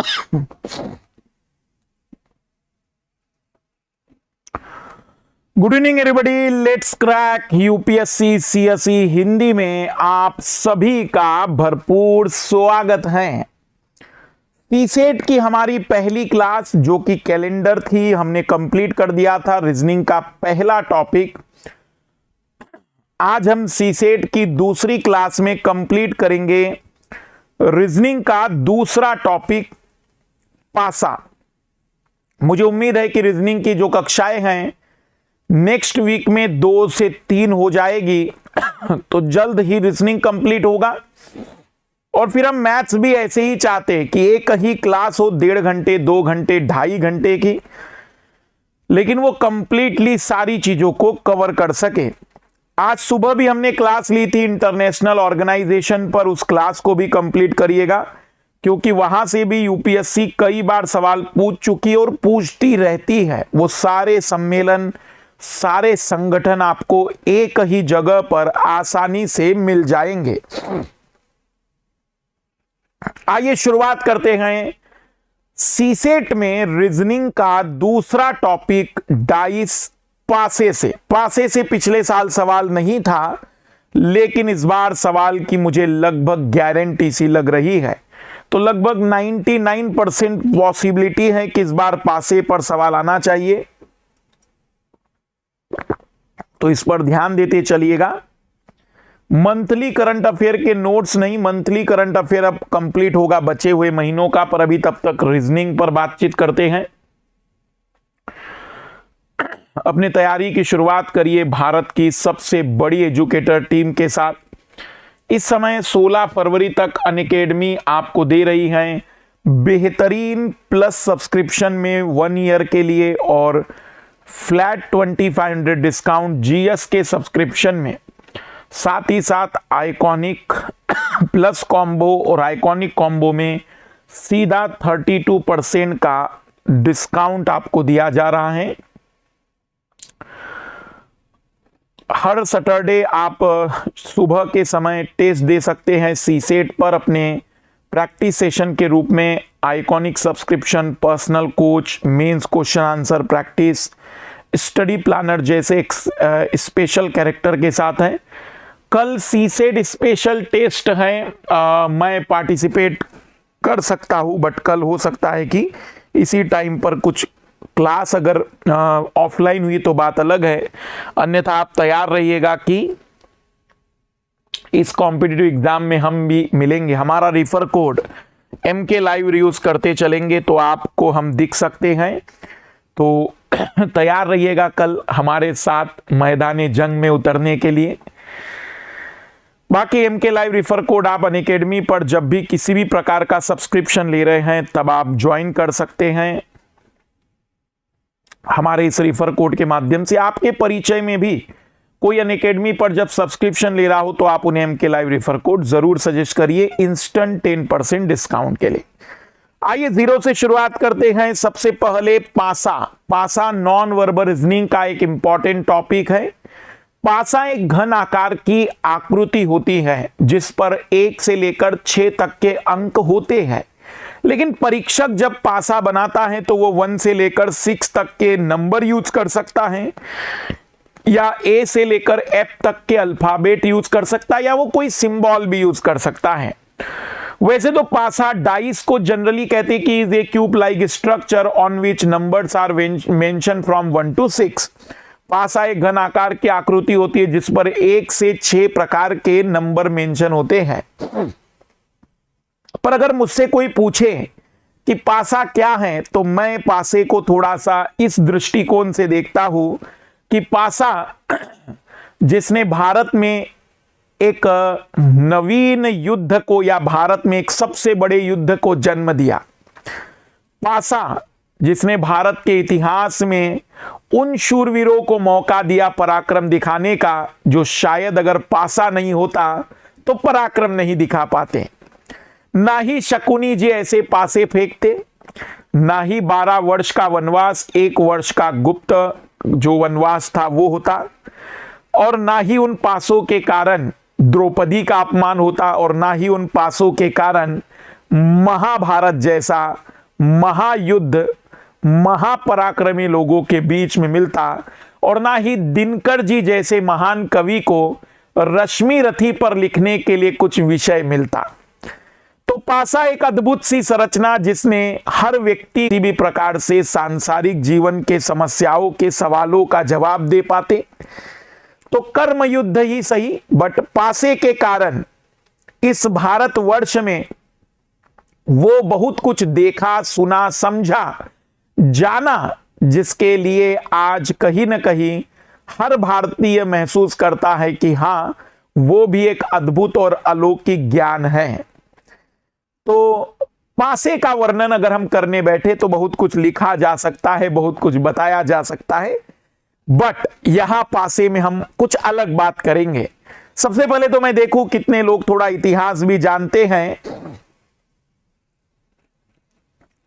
Good evening everybody, let's crack UPSC CSE Hindi में आप सभी का भरपूर स्वागत है। सीसेट की हमारी पहली क्लास जो कि कैलेंडर थी, हमने कंप्लीट कर दिया था रीजनिंग का पहला टॉपिक। आज हम सीसेट की दूसरी क्लास में कंप्लीट करेंगे रीजनिंग का दूसरा टॉपिक पासा। मुझे उम्मीद है कि रीजनिंग की जो कक्षाएं हैं नेक्स्ट वीक में 2 से 3 हो जाएगी, तो जल्द ही रीजनिंग कंप्लीट होगा। और फिर हम मैथ्स भी ऐसे ही चाहते हैं कि एक ही क्लास हो 1.5 घंटे 2 घंटे 2.5 घंटे की, लेकिन वो कंप्लीटली सारी चीजों को कवर कर सके। आज सुबह भी हमने क्लास ली थी इंटरनेशनल ऑर्गेनाइजेशन पर, उस क्लास को भी कंप्लीट करिएगा क्योंकि वहां से भी यूपीएससी कई बार सवाल पूछ चुकी है और पूछती रहती है। वो सारे सम्मेलन, सारे संगठन आपको एक ही जगह पर आसानी से मिल जाएंगे। आइए शुरुआत करते हैं सीसेट में रीजनिंग का दूसरा टॉपिक डाइस पासे से। पासे से पिछले साल सवाल नहीं था, लेकिन इस बार सवाल की मुझे लगभग गारंटी सी लग रही है। तो लगभग 99% पॉसिबिलिटी है कि इस बार पासे पर सवाल आना चाहिए, तो इस पर ध्यान देते चलिएगा। मंथली करंट अफेयर के नोट्स नहीं, मंथली करंट अफेयर अब कंप्लीट होगा बचे हुए महीनों का, पर अभी तब तक रीजनिंग पर बातचीत करते हैं। अपनी तैयारी की शुरुआत करिए भारत की सबसे बड़ी एजुकेटर टीम के साथ। इस समय 16 फरवरी तक अनअकैडमी आपको दे रही है बेहतरीन प्लस सब्सक्रिप्शन में 1 ईयर के लिए और फ्लैट 2500 डिस्काउंट जीएस के सब्सक्रिप्शन में। साथ ही साथ आइकॉनिक प्लस कॉम्बो और आइकॉनिक कॉम्बो में सीधा 32% का डिस्काउंट आपको दिया जा रहा है। हर सैटरडे आप सुबह के समय टेस्ट दे सकते हैं सीसेट पर अपने प्रैक्टिस सेशन के रूप में। Iconic subscription, personal coach, mains question answer practice, study planner जैसे स्पेशल कैरेक्टर के साथ है। कल सीसेट स्पेशल टेस्ट है, मैं पार्टिसिपेट कर सकता हूं, बट कल हो सकता है कि इसी टाइम पर कुछ क्लास अगर ऑफलाइन हुई तो बात अलग है, अन्यथा आप तैयार रहिएगा कि इस कॉम्पिटिटिव एग्जाम में हम भी मिलेंगे। हमारा refer code MK live use करते चलेंगे तो आपको हम दिख सकते हैं, तो तैयार रहिएगा कल हमारे साथ मैदान जंग में उतरने के लिए। बाकी MK लाइव रेफर कोड आप अनअकैडमी पर जब भी किसी भी प्रकार का सब्सक्रिप्शन ले रहे हैं तब आप ज्वाइन कर सकते हैं। हमारे इस रेफर कोड के माध्यम से आपके परिचय में भी कोई अनअकैडमी पर जब सब्सक्रिप्शन ले रहा हो तो आप उन्हें MK लाइव रेफर कोड जरूर सजेस्ट करिए इंस्टेंट 10% डिस्काउंट के लिए। आइए जीरो से शुरुआत करते हैं। सबसे पहले पासा नॉन वर्बल रीजनिंग का एक इंपॉर्टेंट टॉपिक है। पासा एक घन आकार की आकृति होती है जिस पर 1 से लेकर 6 तक के अंक होते हैं, लेकिन परीक्षक जब पासा बनाता है तो वो 1 से लेकर 6 तक के नंबर यूज कर सकता है, या A से लेकर F तक के अल्फाबेट यूज कर सकता है, या वो कोई सिंबल भी यूज कर सकता है। वैसे तो पासा डाइस को जनरली कहते हैं कि is a cube like structure on which numbers are mention from 1 to 6। पासा एक घन आकार की आकृति होती है जिस पर 1 से 6 प्रकार के नंबर मेंशन होते हैं। पर अगर मुझसे कोई पूछे कि पासा क्या है, तो मैं पासे को थोड़ा सा इस दृष्टिकोण से देखता हूं कि पासा जिसने भारत में एक नवीन युद्ध को, या भारत में एक सबसे बड़े युद्ध को जन्म दिया, पासा जिसने भारत के इतिहास में उन शूरवीरों को मौका दिया पराक्रम दिखाने का जो शायद अगर पासा नहीं होता तो पराक्रम नहीं दिखा पाते। ना ही शकुनी जी ऐसे पासे फेंकते, ना ही 12 वर्ष का वनवास 1 वर्ष का गुप्त जो वनवास था वो होता, और ना ही उन पासों के कारण द्रौपदी का अपमान होता, और ना ही उन पासों के कारण महाभारत जैसा महायुद्ध महापराक्रमी लोगों के बीच में मिलता, और ना ही दिनकर जी जैसे महान कवि को रश्मि रथी पर लिखने के लिए कुछ विषय मिलता। तो पासा एक अद्भुत सी संरचना जिसने हर व्यक्ति किसी भी प्रकार से सांसारिक जीवन के समस्याओं के सवालों का जवाब दे पाते। तो कर्म युद्ध ही सही, बट पासे के कारण इस भारतवर्ष में वो बहुत कुछ देखा, सुना, समझा, जाना, जिसके लिए आज कहीं न कहीं हर भारतीय महसूस करता है कि हाँ, वो भी एक अद्भुत और अलौकिक ज्ञान है। तो पासे का वर्णन अगर हम करने बैठे तो बहुत कुछ लिखा जा सकता है, बहुत कुछ बताया जा सकता है, बट यहां पासे में हम कुछ अलग बात करेंगे। सबसे पहले तो मैं देखूं कितने लोग थोड़ा इतिहास भी जानते हैं।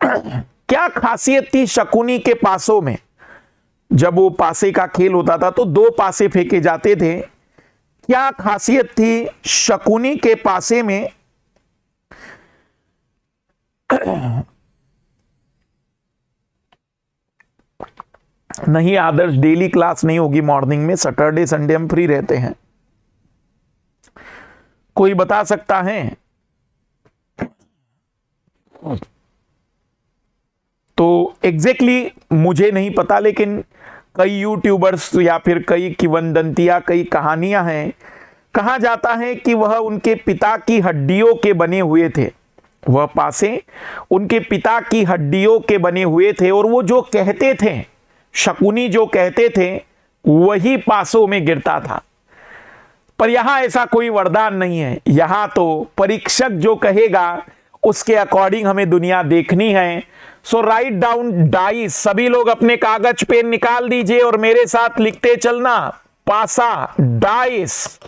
क्या खासियत थी शकुनी के पासों में? जब वो पासे का खेल होता था तो 2 पासे फेंके जाते थे। क्या खासियत थी शकुनी के पासे में? नहीं आदर्श, डेली क्लास नहीं होगी मॉर्निंग में, सैटरडे संडे हम फ्री रहते हैं। कोई बता सकता है? तो एग्जैक्टली मुझे नहीं पता, लेकिन कई यूट्यूबर्स या फिर कई किंवदंतियां, कई कहानियां हैं। कहा जाता है कि वह उनके पिता की हड्डियों के बने हुए थे। वह पासे उनके पिता की हड्डियों के बने हुए थे, और वो जो कहते थे, शकुनी जो कहते थे, वही पासों में गिरता था। पर यहां ऐसा कोई वरदान नहीं है। यहां तो परीक्षक जो कहेगा उसके अकॉर्डिंग हमें दुनिया देखनी है। सो राइट डाउन डाइस। सभी लोग अपने कागज पेन निकाल दीजिए और मेरे साथ लिखते चलना। पासा, डाइस।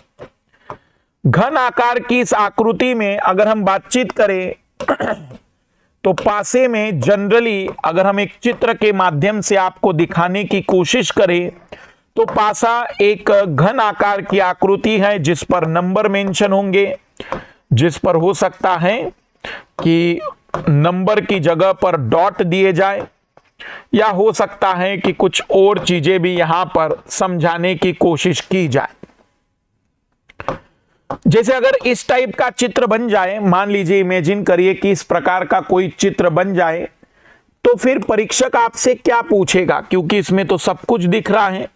घन आकार की इस आकृति में अगर हम बातचीत करें तो पासे में जनरली अगर हम एक चित्र के माध्यम से आपको दिखाने की कोशिश करें तो पासा एक घन आकार की आकृति है जिस पर नंबर मेंशन होंगे, जिस पर हो सकता है कि नंबर की जगह पर डॉट दिए जाए, या हो सकता है कि कुछ और चीजें भी यहां पर समझाने की कोशिश की जाए। जैसे अगर इस टाइप का चित्र बन जाए, मान लीजिए, इमेजिन करिए कि इस प्रकार का कोई चित्र बन जाए, तो फिर परीक्षक आपसे क्या पूछेगा? क्योंकि इसमें तो सब कुछ दिख रहा है।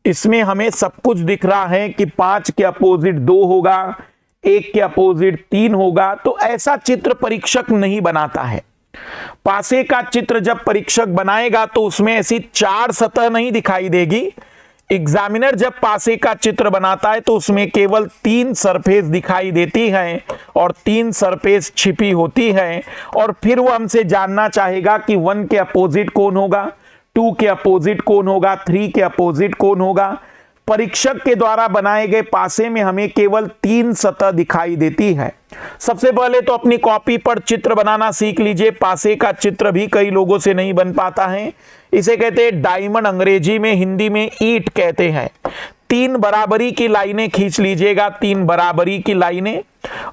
इसमें हमें सब कुछ दिख रहा है कि 5 के अपोजिट 2 होगा, 1 के अपोजिट 3 होगा। तो ऐसा चित्र परीक्षक नहीं बनाता है। पासे का चित्र जब परीक्षक बनाएगा तो उसमें ऐसी 4 सतह नहीं दिखाई देगी। एग्जामिनर जब पासे का चित्र बनाता है तो उसमें केवल 3 सरफेस दिखाई देती हैं और 3 सरफेस छिपी होती है। और फिर वो हमसे जानना चाहेगा कि 1 के अपोजिट कौन होगा, 2 के अपोजिट कौन होगा, 3 के अपोजिट कौन होगा। परीक्षक के द्वारा बनाए गए पासे में हमें केवल 3 सतह दिखाई देती है। सबसे पहले तो अपनी कॉपी पर चित्र बनाना सीख लीजिए। पासे का चित्र भी कई लोगों से नहीं बन पाता है। इसे कहते हैं डायमंड, अंग्रेजी में, हिंदी में ईंट कहते हैं। 3 बराबरी की लाइनें खींच लीजिएगा, 3 बराबरी की लाइनें,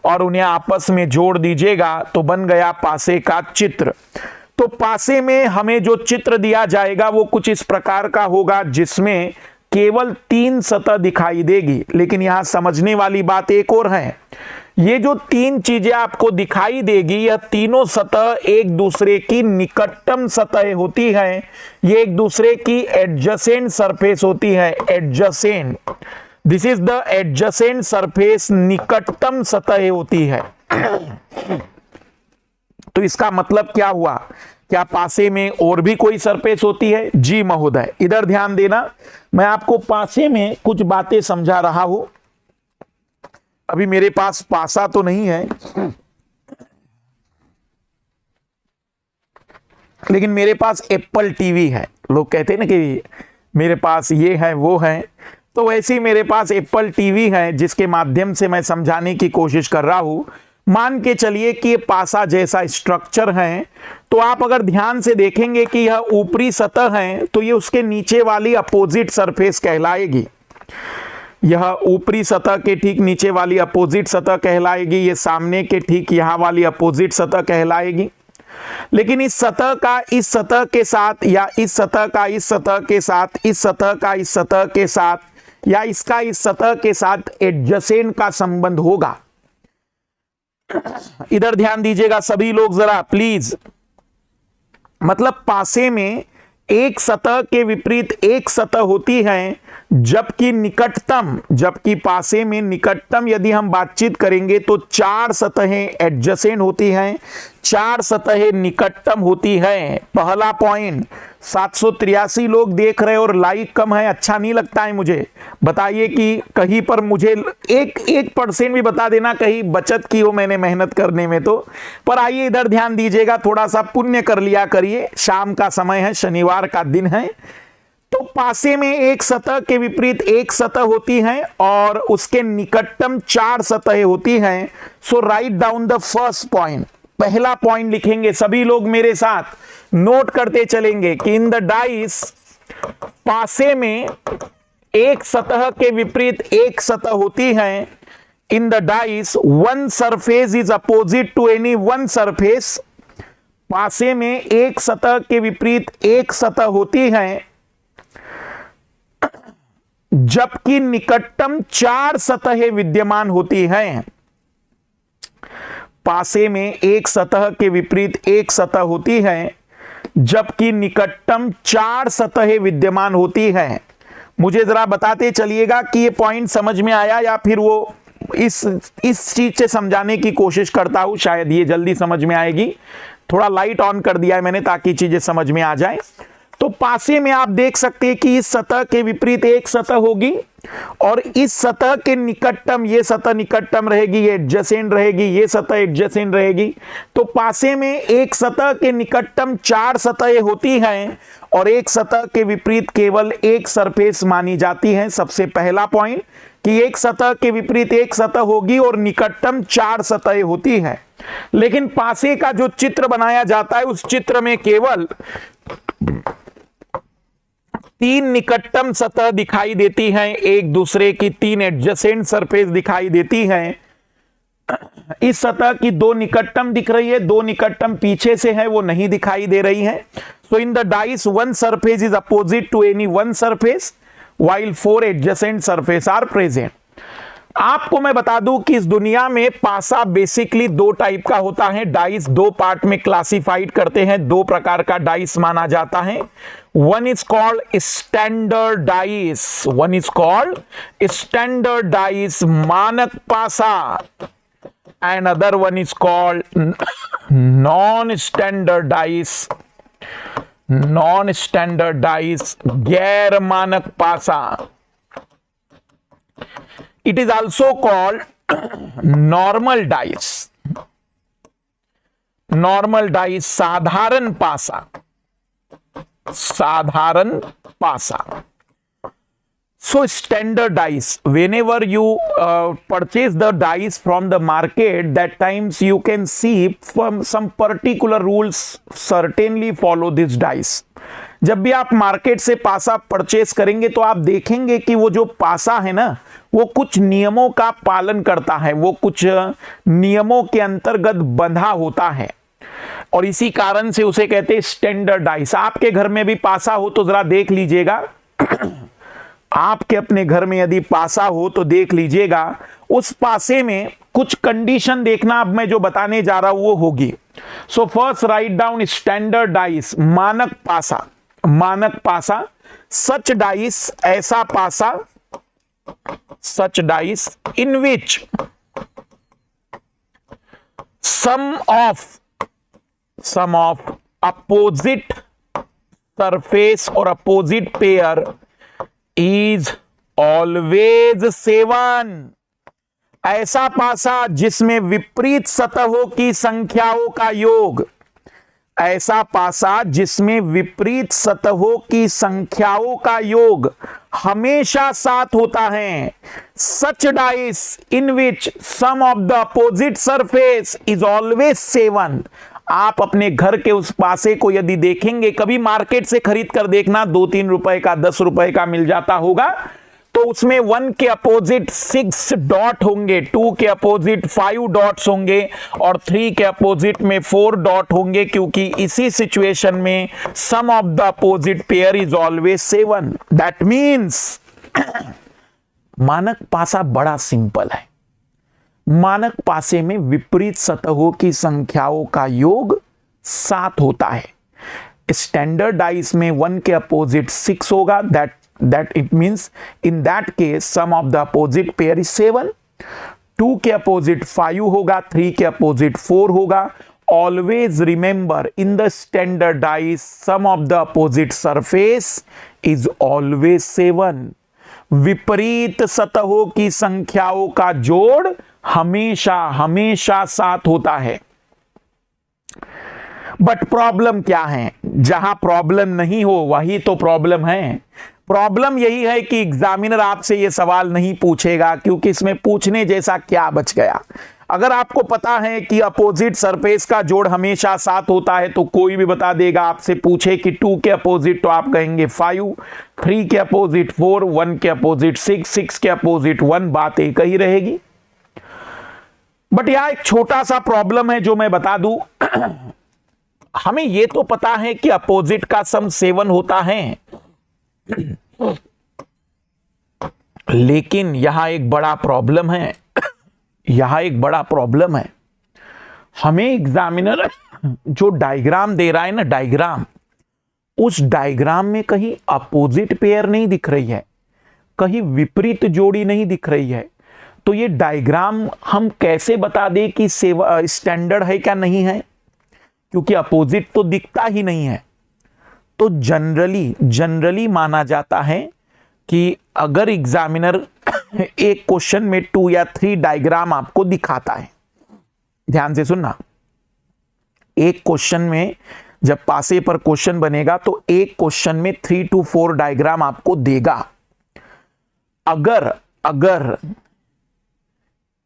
और उन्हें आपस में जोड़ दीजिएगा तो बन गया पासे का चित्र। तो पासे में हमें जो चित्र दिया जाएगा वो कुछ इस प्रकार का होगा जिसमें केवल 3 सतह दिखाई देगी। लेकिन यहां समझने वाली बात एक और है, ये जो 3 चीजें आपको दिखाई देगी, यह तीनों सतह एक दूसरे की निकटतम सतह होती है। ये एक दूसरे की एडजेसेंट सरफेस होती है। Adjacent, this is the adjacent surface, निकटतम सतह होती है। तो इसका मतलब क्या हुआ? क्या पासे में और भी कोई सरफेस होती है? जी महोदय, इधर ध्यान देना। मैं आपको पासे में कुछ बातें समझा रहा हूं। अभी मेरे पास पासा तो नहीं है, लेकिन मेरे पास एप्पल टीवी है। लोग कहते हैं ना कि मेरे पास ये है वो है, तो वैसे ही मेरे पास एप्पल टीवी है जिसके माध्यम से मैं समझाने की कोशिश कर रहा हूं। मान के चलिए कि ये पासा जैसा स्ट्रक्चर है, तो आप अगर ध्यान से देखेंगे कि यह ऊपरी सतह है तो ये उसके नीचे वाली अपोजिट सरफेस कहलाएगी। यह ऊपरी सतह के ठीक नीचे वाली अपोजिट सतह कहलाएगी। ये सामने के ठीक यहां वाली अपोजिट सतह कहलाएगी। लेकिन इस सतह का इस सतह के साथ, या इस सतह का इस सतह के साथ, इस सतह का इस सतह के साथ, या इसका इस सतह के साथ एडजेसेंट का संबंध होगा। इधर ध्यान दीजिएगा सभी लोग जरा प्लीज। मतलब पासे में एक सतह के विपरीत एक सतह होती है, जबकि पासे में निकटतम यदि हम बातचीत करेंगे तो 4 सतहें एडजेसेंट होती हैं, 4 सतहें निकटतम होती है। पहला पॉइंट। 783 लोग देख रहे और लाइक कम है, अच्छा नहीं लगता है मुझे। बताइए कि कहीं पर मुझे 1% भी बता देना, कहीं बचत की हो मैंने मेहनत करने में तो। पर आइए इधर ध्यान दीजिएगा, थोड़ा सा पुण्य कर लिया करिए, शाम का समय है, शनिवार का दिन है। तो पासे में एक सतह के विपरीत एक सतह होती है और उसके निकटतम 4 सतहें होती हैं। So write down the first point. पहला पॉइंट लिखेंगे, सभी लोग मेरे साथ नोट करते चलेंगे कि इन द डाइस, पासे में एक सतह के विपरीत एक सतह होती है। In the dice one surface is opposite to any one surface. पासे में एक सतह के विपरीत एक सतह होती है, जबकि निकटतम 4 सतहें विद्यमान होती हैं। पासे में एक सतह के विपरीत एक सतह होती है, जबकि निकटतम 4 सतहें विद्यमान होती हैं। मुझे जरा बताते चलिएगा कि ये पॉइंट समझ में आया या फिर वो इस चीज से समझाने की कोशिश करता हूं, शायद ये जल्दी समझ में आएगी। थोड़ा लाइट ऑन कर दिया है मैंने ताकि चीजें समझ में आ जाए। तो पासे में आप देख सकते हैं कि इस सतह के विपरीत एक सतह होगी और इस सतह के निकटतम, ये सतह निकटतम रहेगी, ये एडजेसेंट रहेगी, ये सतह एडजेसेंट रहेगी। तो पासे में एक सतह के निकटतम 4 सतहें होती हैं और एक सतह के विपरीत केवल एक सरफेस मानी जाती है। सबसे पहला पॉइंट कि एक सतह के विपरीत एक सतह होगी और निकटतम 4 सतहें होती हैं। लेकिन पासे का जो चित्र बनाया जाता है उस चित्र में केवल 3 निकटतम सतह दिखाई देती हैं, एक दूसरे की 3 एडजेसेंट सरफेस दिखाई देती हैं। इस सतह की 2 निकटतम दिख रही है, 2 निकटतम पीछे से है, वो नहीं दिखाई दे रही हैं। So in the dice one surface is opposite to any one surface while 4 adjacent surface are present. आपको मैं बता दूं कि इस दुनिया में पासा बेसिकली 2 टाइप का होता है। डाइस 2 पार्ट में क्लासिफाइड करते हैं, 2 प्रकार का डाइस माना जाता है। One is called standard dice, one is called standard dice, मानक पासा, and other one is called non standard dice, non standard dice, गैर मानक पासा। It is also called normal dice, normal dice, साधारण पासा, साधारण पासा। So standard dice, whenever you purchase the dice from the market, that times you can see from some particular rules certainly follow this dice. जब भी आप market से पासा purchase करेंगे तो आप देखेंगे कि वो जो पासा है ना, वो कुछ नियमों का पालन करता है, वो कुछ नियमों के अंतर्गत बंधा होता है और इसी कारण से उसे कहते हैं स्टैंडर्ड डाइस। आपके घर में भी पासा हो तो जरा देख लीजिएगा, आपके अपने घर में यदि पासा हो तो देख लीजिएगा, उस पासे में कुछ कंडीशन देखना अब मैं जो बताने जा रहा हूं वो होगी। So first write down standard dice, मानक पासा, मानक पासा। सच डाइस, ऐसा पासा, such dice in which sum of opposite surface और अपोजिट पेयर इज ऑलवेज 7। ऐसा पासा जिसमें विपरीत सतहों की संख्याओं का योग, ऐसा पासा जिसमें विपरीत सतहों की संख्याओं का योग हमेशा 7 होता है। Such dice in which sum of the opposite surface is always 7। आप अपने घर के उस पासे को यदि देखेंगे, कभी मार्केट से खरीद कर देखना, 2-3 रुपए का, 10 रुपए का मिल जाता होगा, तो उसमें 1 के अपोजिट 6 डॉट होंगे, 2 के अपोजिट 5 डॉट्स होंगे और 3 के अपोजिट में 4 डॉट होंगे, क्योंकि इसी सिचुएशन में sum of the opposite pair is always 7। That means मानक पासा बड़ा सिंपल है। मानक पासे में विपरीत सतहों की संख्याओं का योग 7 होता है। स्टैंडर्ड डाइस में 1 के अपोजिट 6 होगा, that it means in that case sum of the opposite pair is 7। 2 के अपोजिट 5 होगा, 3 के अपोजिट 4 होगा। Always remember in the standard dice sum of the opposite surface is always 7। विपरीत सतहों की संख्याओं का जोड़ हमेशा हमेशा 7 होता है। बट प्रॉब्लम क्या है? जहां प्रॉब्लम नहीं हो वही तो प्रॉब्लम है। प्रॉब्लम यही है कि एग्जामिनर आपसे यह सवाल नहीं पूछेगा, क्योंकि इसमें पूछने जैसा क्या बच गया। अगर आपको पता है कि अपोजिट सरफेस का जोड़ हमेशा 7 होता है तो कोई भी बता देगा। आपसे पूछे कि 2 के अपोजिट तो आप कहेंगे 5, 3 के अपोजिट 4, 1 के अपोजिट 6, 6 के अपोजिट 1, बात एक ही रहेगी। बट यहां एक छोटा सा प्रॉब्लम है जो मैं बता दूं। हमें यह तो पता है कि अपोजिट का सम 7 होता है, लेकिन यहां एक बड़ा प्रॉब्लम है। यहां एक बड़ा प्रॉब्लम है। हमें एग्जामिनर जो डायग्राम दे रहा है ना, डायग्राम, उस डायग्राम में कहीं अपोजिट पेयर नहीं दिख रही है, कहीं विपरीत जोड़ी नहीं दिख रही है। तो ये डायग्राम हम कैसे बता दें कि स्टैंडर्ड है क्या नहीं है, क्योंकि अपोजिट तो दिखता ही नहीं है। तो जनरली माना जाता है कि अगर एग्जामिनर एक क्वेश्चन में 2 या 3 डायग्राम आपको दिखाता है, ध्यान से सुनना, एक क्वेश्चन में जब पासे पर क्वेश्चन बनेगा तो एक क्वेश्चन में 3 to 4 डायग्राम आपको देगा। अगर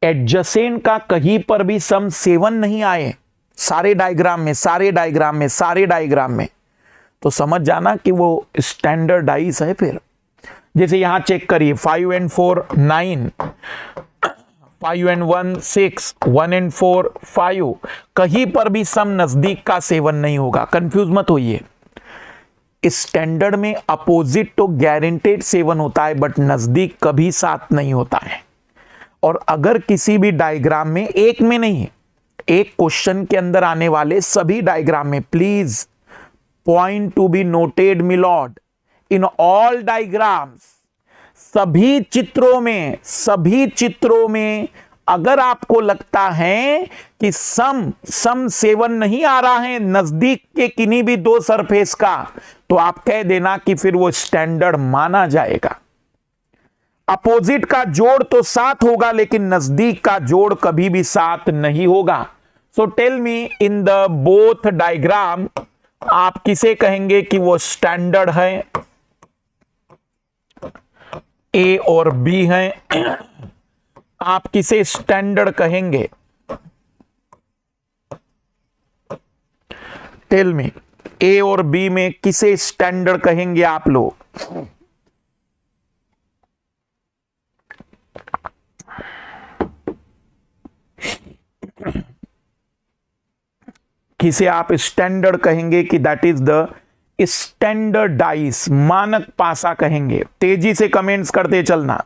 एडजेसेंट का कहीं पर भी सम 7 नहीं आए सारे डायग्राम में, तो समझ जाना कि वो स्टैंडर्ड डाइस है। फिर जैसे यहां चेक करिए, 5 and 4 9, 5 and 1 6, 1 and 4 5, कहीं पर भी सम नजदीक का 7 नहीं होगा। कंफ्यूज मत होइए। स्टैंडर्ड में अपोजिट तो गारंटेड 7 होता है, बट नजदीक कभी 7 नहीं होता है। और अगर किसी भी डायग्राम में, एक में नहीं, एक क्वेश्चन के अंदर आने वाले सभी डायग्राम में, please point to be noted milord, in all diagrams, सभी चित्रों में अगर आपको लगता है कि सम 7 नहीं आ रहा है नजदीक के किन्हीं भी 2 सरफेस का, तो आप कह देना कि फिर वो स्टैंडर्ड माना जाएगा। अपोजिट का जोड़ तो 7 होगा, लेकिन नजदीक का जोड़ कभी भी 7 नहीं होगा। So tell me, in the both diagram आप किसे कहेंगे कि वो स्टैंडर्ड है? ए और बी हैं, आप किसे स्टैंडर्ड कहेंगे? टेल मी, ए और बी में किसे स्टैंडर्ड कहेंगे आप लोग? किसे आप स्टैंडर्ड कहेंगे कि that is the standard dice, मानक पासा कहेंगे? तेजी से कमेंट्स करते चलना।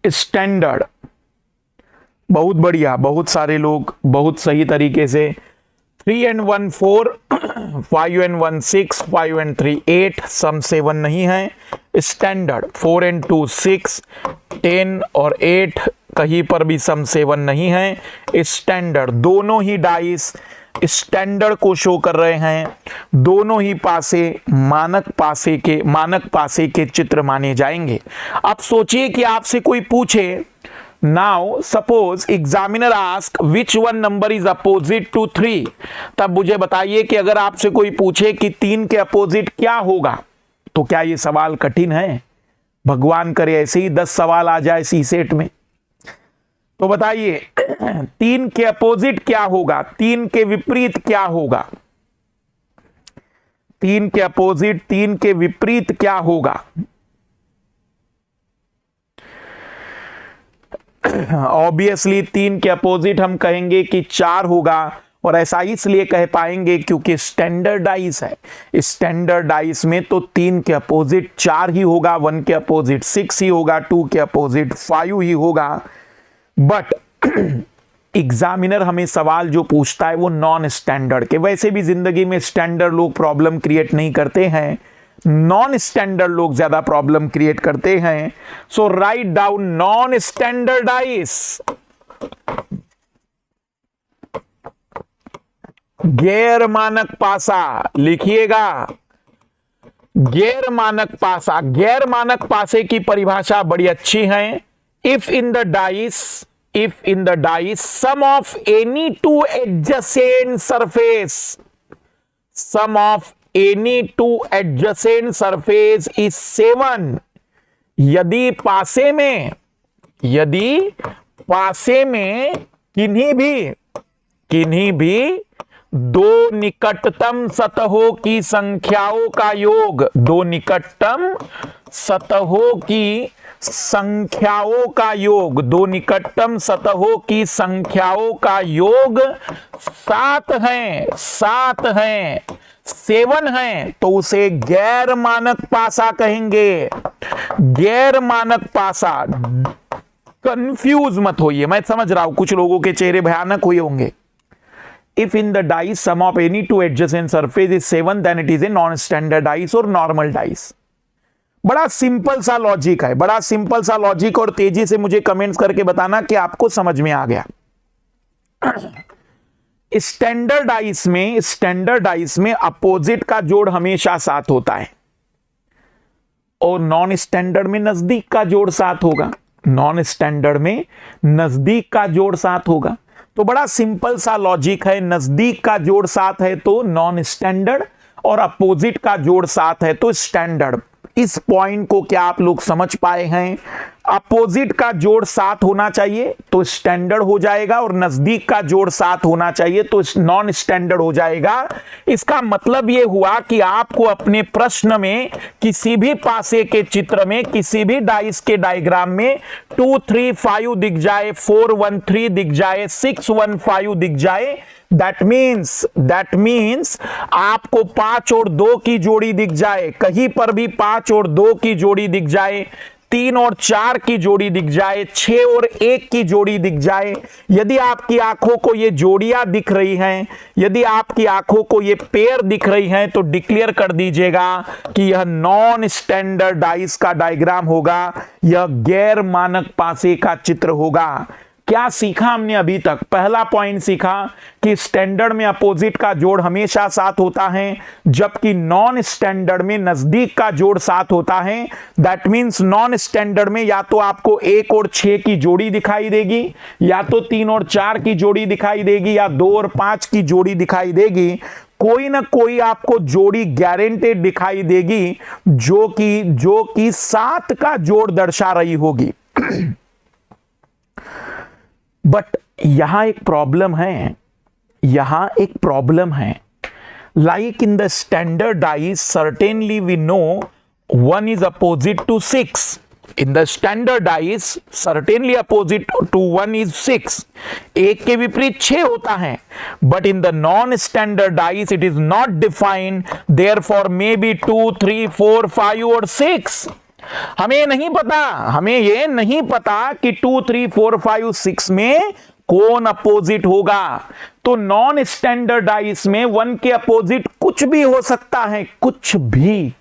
स्टैंडर्ड, बहुत बढ़िया, बहुत सारे लोग बहुत सही तरीके से 3 and 1 4, 5 and 1 6, 5 and 3 8, सम 7 नहीं है। स्टैंडर्ड 4 and 2 6, 10 और 8, कहीं पर भी सम 7 नहीं है। स्टैंडर्ड, दोनों ही डाइस स्टैंडर्ड को शो कर रहे हैं। दोनों ही पासे मानक पासे के चित्र माने जाएंगे। अब सोचिए कि आपसे कोई पूछे now suppose examiner ask which one number is opposite to 3, तब मुझे बताइए कि अगर आपसे कोई पूछे कि 3 के अपोजिट क्या होगा, तो क्या ये सवाल कठिन है? भगवान करे ऐसे ही 10 सवाल आ जाए सी सेट में। तो बताइए 3 के अपोजिट क्या होगा, 3 के विपरीत क्या होगा, 3 के अपोजिट, 3 के विपरीत क्या होगा? ऑब्वियसली 3 के अपोजिट हम कहेंगे कि 4 होगा, और ऐसा इसलिए कह पाएंगे क्योंकि स्टैंडर्डाइज है। स्टैंडर्डाइज में तो 3 के अपोजिट 4 ही होगा, 1 के अपोजिट 6 ही होगा, 2 के अपोजिट 5 ही होगा। बट एग्जामिनर हमें सवाल जो पूछता है वो नॉन स्टैंडर्ड के, वैसे भी जिंदगी में स्टैंडर्ड लोग प्रॉब्लम क्रिएट नहीं करते हैं, नॉन स्टैंडर्ड लोग ज्यादा प्रॉब्लम क्रिएट करते हैं। So write down non standardise, गैर मानक पासा लिखिएगा, गैर मानक पासा। गैर मानक पासे की परिभाषा बड़ी अच्छी है। If in the dice sum of any two adjacent surface is 7, यदि पासे में किन्हीं भी दो निकटतम सतहों की संख्याओं का योग, दो निकटतम सतहों की संख्याओं का योग, दो निकटतम सतहों की संख्याओं का योग 7 है, 7 है, तो उसे गैर मानक पासा कहेंगे। गैर मानक पासा, कंफ्यूज मत होइए, मैं समझ रहा हूं कुछ लोगों के चेहरे भयानक हुए होंगे। If in the dice sum of any two adjacent surface is 7, then it is a non-standard dice or normal dice। बड़ा सिंपल सा लॉजिक है, बड़ा सिंपल सा लॉजिक, और तेजी से मुझे कमेंट्स करके बताना कि आपको समझ में आ गया। स्टैंडर्ड डाइस में अपोजिट का जोड़ हमेशा 7 होता है, और नॉन स्टैंडर्ड में नजदीक का जोड़ 7 होगा। नॉन स्टैंडर्ड में नजदीक का जोड़ 7 होगा। तो बड़ा सिंपल सा लॉजिक है, नजदीक का जोड़ 7 है तो नॉन स्टैंडर्ड, और अपोजिट का जोड़ 7 है तो स्टैंडर्ड। इस पॉइंट को क्या आप लोग समझ पाए हैं? अपोजिट का जोड़ 7 होना चाहिए तो स्टैंडर्ड हो जाएगा, और नजदीक का जोड़ 7 होना चाहिए तो नॉन स्टैंडर्ड हो जाएगा। इसका मतलब यह हुआ कि आपको अपने प्रश्न में किसी भी पासे के चित्र में, किसी भी डाइस के डायग्राम में 2 3 5 दिख जाए, 4 1 3 दिख जाए, 6 1 5 दिख जाए, दैट मीन्स आपको 5 और 2 की जोड़ी दिख जाए, कहीं पर भी 5 और 2 की जोड़ी दिख जाए, 3 और 4 की जोड़ी दिख जाए, 6 और 1 की जोड़ी दिख जाए, यदि आपकी आंखों को ये जोड़ियां दिख रही हैं, यदि आपकी आंखों को ये पेयर दिख रही हैं, तो डिक्लेयर कर दीजिएगा कि यह नॉन स्टैंडर्ड डाइस का डायग्राम होगा, यह गैर मानक पासे का चित्र होगा। क्या सीखा हमने अभी तक? पहला पॉइंट सीखा कि स्टैंडर्ड में अपोजिट का जोड़ हमेशा 7 होता है, जबकि नॉन स्टैंडर्ड में नजदीक का जोड़ 7 होता है। दैट मींस नॉन स्टैंडर्ड में या तो आपको 1 और 6 की जोड़ी दिखाई देगी, या तो 3 और 4 की जोड़ी दिखाई देगी, या 2 और 5 की जोड़ी दिखाई देगी। कोई ना कोई आपको जोड़ी गारंटेड दिखाई देगी जो कि 7 का जोड़ दर्शा रही होगी। बट यहां एक प्रॉब्लम है, like in the standard dice certainly we know 1 is opposite to 6। in the standard dice certainly opposite to 1 is 6, 1 के विपरीत 6 होता है, but in the non standard dice it is not defined, therefore maybe 2 3 4 5 और 6। हमें ये नहीं पता कि 2 3 4 5 6 में कौन अपोजिट होगा। तो नॉन स्टैंडर्ड डाइस में 1 के अपोजिट कुछ भी हो सकता है, कुछ भी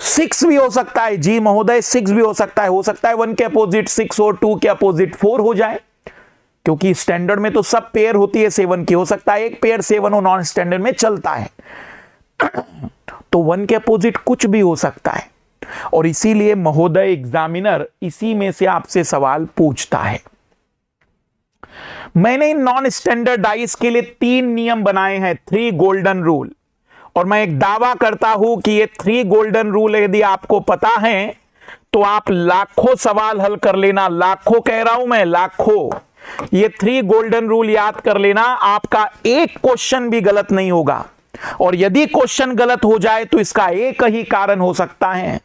6 भी हो सकता है जी महोदय, 6 भी हो सकता है 1 के अपोजिट 6 और 2 के अपोजिट 4 हो जाए, क्योंकि स्टैंडर्ड में तो सब पेयर होती है 7 की, हो सकता है एक पेयर 7 हो, नॉन स्टैंडर्ड में चलता है। तो 1 के अपोजिट कुछ भी हो सकता है। और इसीलिए महोदय एग्जामिनर इसी में से आपसे सवाल पूछता है। मैंने नॉन स्टैंडर्डाइज के लिए 3 नियम बनाए हैं, 3 गोल्डन रूल, और मैं एक दावा करता हूं कि ये 3 गोल्डन रूल यदि आपको पता है तो आप लाखों सवाल हल कर लेना, लाखों कह रहा हूं मैं, लाखों। ये 3 गोल्डन रूल याद कर लेना, आपका एक क्वेश्चन भी गलत नहीं होगा। और यदि क्वेश्चन गलत हो जाए तो इसका एक ही कारण हो सकता है,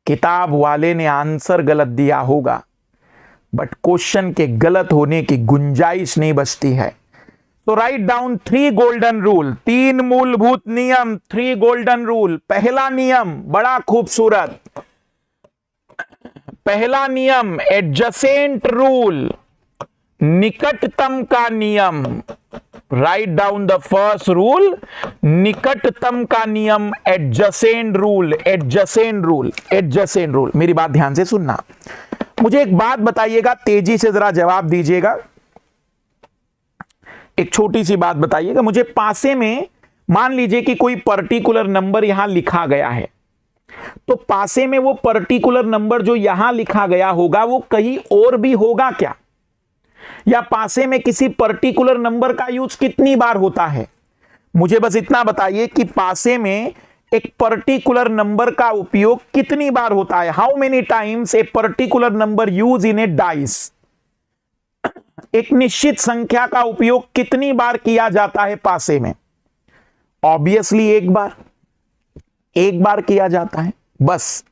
किताब वाले ने आंसर गलत दिया होगा, बट क्वेश्चन के गलत होने की गुंजाइश नहीं बचती है। तो राइट डाउन 3 गोल्डन रूल, 3 मूलभूत नियम, 3 गोल्डन रूल। पहला नियम बड़ा खूबसूरत, पहला नियम एडजेसेंट रूल, निकटतम का नियम। Right down the first rule, निकटतम का नियम, adjacent rule, adjacent rule, adjacent rule. मेरी बात ध्यान से सुनना, मुझे एक बात बताइएगा, तेजी से जरा जवाब दीजिएगा। एक छोटी सी बात बताइएगा मुझे, पासे में मान लीजिए कि कोई पर्टिकुलर नंबर यहां लिखा गया है, तो पासे में वो पर्टिकुलर नंबर जो यहां लिखा गया होगा वो कहीं और भी होगा क्या? या पासे में किसी पर्टिकुलर नंबर का यूज कितनी बार होता है? मुझे बस इतना बताइए कि पासे में एक पर्टिकुलर नंबर का उपयोग कितनी बार होता है। How many times a particular number use in A dice. एक निश्चित संख्या का उपयोग कितनी बार किया जाता है पासे में? ऑब्वियसली एक बार किया जाता है। बस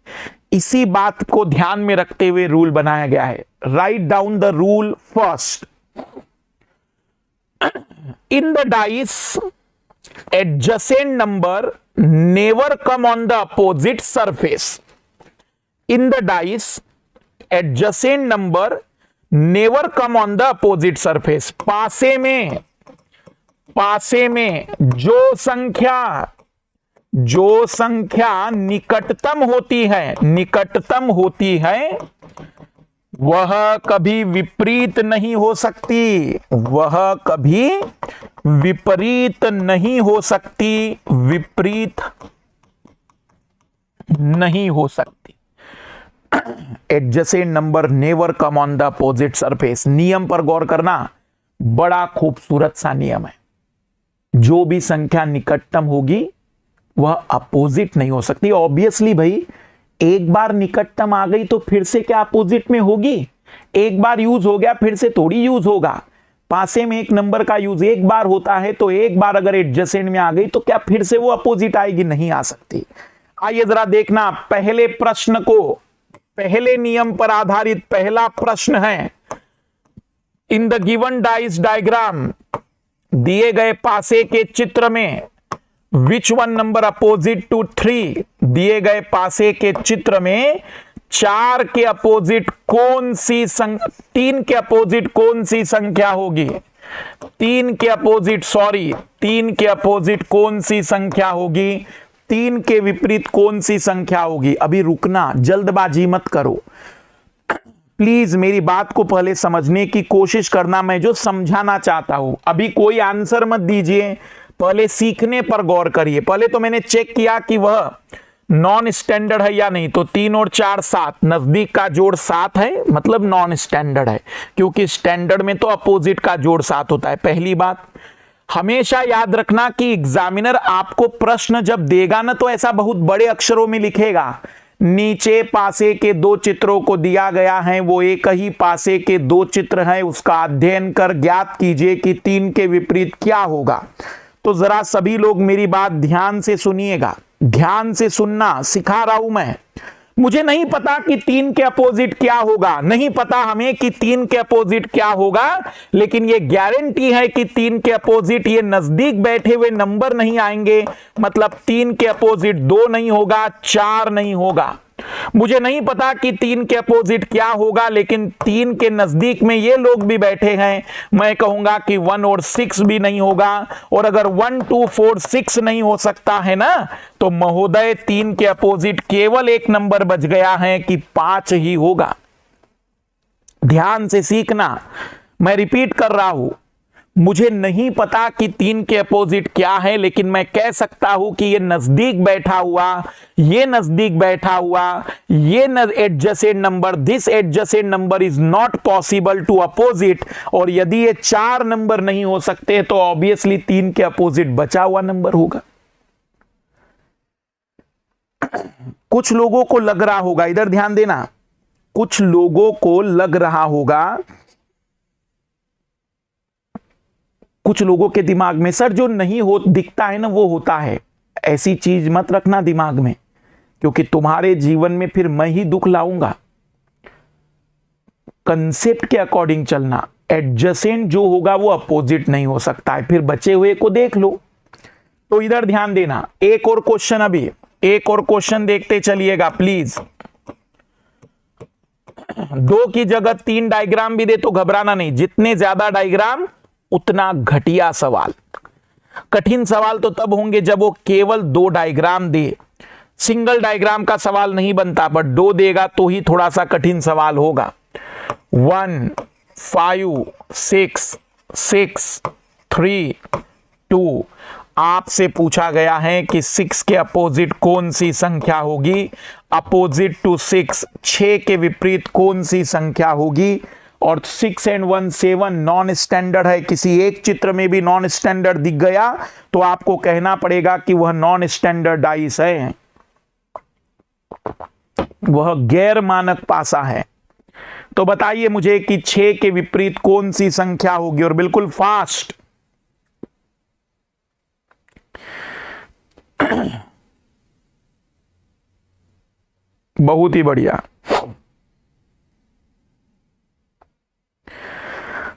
इसी बात को ध्यान में रखते हुए रूल बनाया गया है। Right down the rule first, in the dice adjacent number never come on the opposite surface. In the dice adjacent number never come on the opposite surface. पासे में जो संख्या निकटतम होती है वह कभी विपरीत नहीं हो सकती, वह कभी विपरीत नहीं हो सकती, विपरीत नहीं हो सकती। Adjacent number never come on the opposite surface. नियम पर गौर करना, बड़ा खूबसूरत सा नियम है। जो भी संख्या निकटतम होगी वह अपोजिट नहीं हो सकती। ऑब्वियसली भाई, एक बार निकटतम आ गई तो फिर से क्या अपोजिट में होगी? एक बार यूज हो गया फिर से थोड़ी यूज होगा। पासे में एक नंबर का यूज एक बार होता है, तो एक बार अगर एडजेसेंट में आ गई तो क्या फिर से वो अपोजिट आएगी? नहीं आ सकती। आइए जरा देखना पहले प्रश्न को, पहले नियम पर आधारित पहला प्रश्न है। In the given dice diagram, दिए गए पासे के चित्र में, which one number opposite to 3, दिए गए पासे के चित्र में 4 के अपोजिट कौन सी 3 के अपोजिट कौन सी संख्या होगी? 3 के अपोजिट कौन सी संख्या होगी? 3 के विपरीत कौन सी संख्या होगी? अभी रुकना, जल्दबाजी मत करो प्लीज, मेरी बात को पहले समझने की कोशिश करना, मैं जो समझाना चाहता हूं। अभी कोई आंसर मत दीजिए, पहले सीखने पर गौर करिए। पहले तो मैंने चेक किया कि वह नॉन स्टैंडर्ड है या नहीं, तो 3 और 4 7, नजदीक का जोड़ 7 है, मतलब नॉन स्टैंडर्ड है, क्योंकि स्टैंडर्ड में तो अपोजिट का जोड़ 7 होता है। पहली बात हमेशा याद रखना कि एग्जामिनर आपको प्रश्न जब देगा ना, तो ऐसा बहुत बड़े अक्षरों में लिखेगा। नीचे पासे के 2 चित्रों को दिया गया है, वो एक ही पासे के 2 चित्र हैं, उसका अध्ययन कर ज्ञात कीजिए कि 3 के विपरीत क्या होगा। तो जरा सभी लोग मेरी बात ध्यान से सुनिएगा, ध्यान से सुनना सिखा रहा हूं मैं। मुझे नहीं पता कि 3 के अपोजिट क्या होगा, नहीं पता हमें कि 3 के अपोजिट क्या होगा, लेकिन ये गारंटी है कि 3 के अपोजिट ये नजदीक बैठे हुए नंबर नहीं आएंगे, मतलब 3 के अपोजिट 2 नहीं होगा, 4 नहीं होगा। मुझे नहीं पता कि 3 के अपोजिट क्या होगा, लेकिन 3 के नजदीक में ये लोग भी बैठे हैं, मैं कहूंगा कि 1 और 6 भी नहीं होगा। और अगर 1 2 4 6 नहीं हो सकता है ना, तो महोदय 3 के अपोजिट केवल एक नंबर बच गया है कि 5 ही होगा। ध्यान से सीखना, मैं रिपीट कर रहा हूं, मुझे नहीं पता कि 3 के अपोजिट क्या है, लेकिन मैं कह सकता हूं कि ये नजदीक बैठा हुआ, ये नजदीक बैठा हुआ, ये adjacent number, this adjacent number is not possible to opposite. और यदि ये 4 नंबर नहीं हो सकते तो ऑब्वियसली 3 के अपोजिट बचा हुआ नंबर होगा। कुछ लोगों को लग रहा होगा, इधर ध्यान देना, कुछ लोगों को लग रहा होगा, कुछ लोगों के दिमाग में, सर जो नहीं हो दिखता है ना वो होता है। ऐसी चीज मत रखना दिमाग में, क्योंकि तुम्हारे जीवन में फिर मैं ही दुख लाऊंगा। कंसेप्ट के अकॉर्डिंग चलना, एडजेसेंट जो होगा वो अपोजिट नहीं हो सकता है, फिर बचे हुए को देख लो। तो इधर ध्यान देना, एक और क्वेश्चन, अभी एक और क्वेश्चन देखते चलिएगा प्लीज। 2 की जगह 3 डायग्राम भी दे तो घबराना नहीं, जितने ज्यादा डायग्राम उतना घटिया सवाल। कठिन सवाल तो तब होंगे जब वो केवल 2 डायग्राम दे। सिंगल डायग्राम का सवाल नहीं बनता, बट 2 देगा तो ही थोड़ा सा कठिन सवाल होगा। 1 5 6 6 3 2। आपसे पूछा गया है कि 6 के अपोजिट कौन सी संख्या होगी, अपोजिट टू 6 6 के विपरीत कौन सी संख्या होगी। और 6 and 1 7 नॉन स्टैंडर्ड है, किसी एक चित्र में भी नॉन स्टैंडर्ड दिख गया तो आपको कहना पड़ेगा कि वह नॉन स्टैंडर्ड डाइस है, वह गैर मानक पासा है। तो बताइए मुझे कि 6 के विपरीत कौन सी संख्या होगी, और बिल्कुल फास्ट। बहुत ही बढ़िया।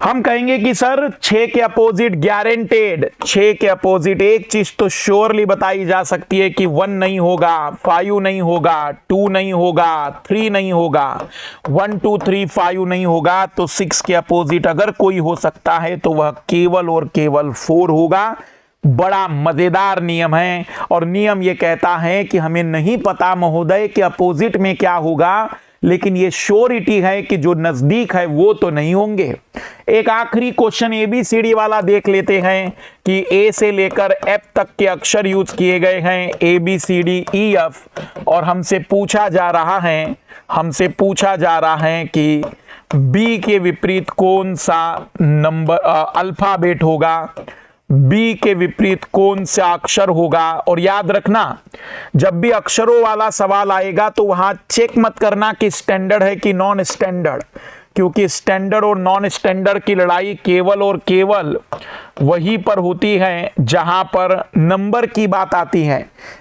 हम कहेंगे कि सर 6 के अपोजिट गारंटेड, 6 के अपोजिट एक चीज तो श्योरली बताई जा सकती है कि 1 नहीं होगा, 5 नहीं होगा, 2 नहीं होगा, 3 नहीं होगा, 1 2 3 5 नहीं होगा। तो 6 के अपोजिट अगर कोई हो सकता है तो वह केवल और केवल 4 होगा। बड़ा मजेदार नियम है, और नियम यह कहता है कि हमें नहीं पता महोदय कि अपोजिट में क्या होगा, लेकिन ये श्योरिटी है कि जो नजदीक है वो तो नहीं होंगे। एक आखिरी क्वेश्चन ABCD वाला देख लेते हैं कि ए से लेकर एफ तक के अक्षर यूज किए गए हैं, ABCDEF, और हमसे पूछा जा रहा है कि बी के विपरीत कौन सा नंबर अल्फाबेट होगा, बी के विपरीत कौन सा अक्षर होगा। और याद रखना, जब भी अक्षरों वाला सवाल आएगा तो वहां चेक मत करना कि स्टैंडर्ड है कि नॉन स्टैंडर्ड, क्योंकि स्टैंडर्ड और नॉन स्टैंडर्ड की लड़ाई केवल और केवल वहीं पर होती है जहां पर नंबर की बात आती है।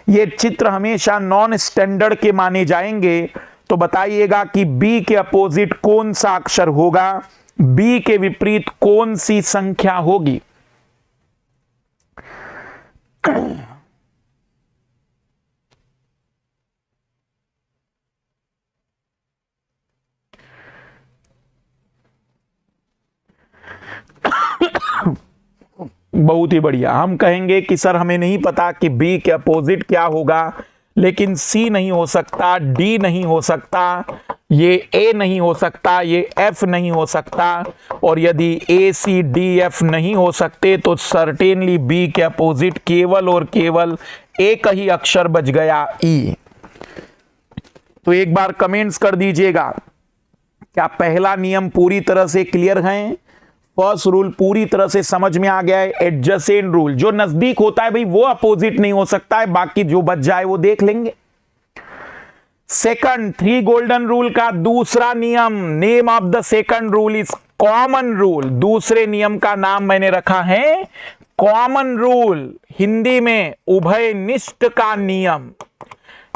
ये चित्र हमेशा नॉन स्टैंडर्ड के माने जाएंगे। तो बताइएगा कि बी के अपोजिट कौन सा अक्षर होगा, बी के विपरीत कौन सी संख्या होगी। बहुत ही बढ़िया। हम कहेंगे कि सर हमें नहीं पता कि बी के अपोजिट क्या होगा, लेकिन सी नहीं हो सकता, डी नहीं हो सकता, ये ए नहीं हो सकता, ये एफ नहीं हो सकता, और यदि ए सी डी एफ नहीं हो सकते तो सर्टेनली बी के अपोजिट केवल और केवल एक ही अक्षर बच गया, ई। तो एक बार कमेंट्स कर दीजिएगा, क्या पहला नियम पूरी तरह से क्लियर है, फर्स्ट रूल पूरी तरह से समझ में आ गया है। एडजेसेंट रूल, जो नजदीक होता है भाई वो अपोजिट नहीं हो सकता है, बाकी जो बच जाए वो देख लेंगे। सेकंड, 3 गोल्डन रूल का दूसरा नियम, name of the second rule is common rule. दूसरे नियम का नाम मैंने रखा है कॉमन रूल, हिंदी में उभयनिष्ठ का नियम।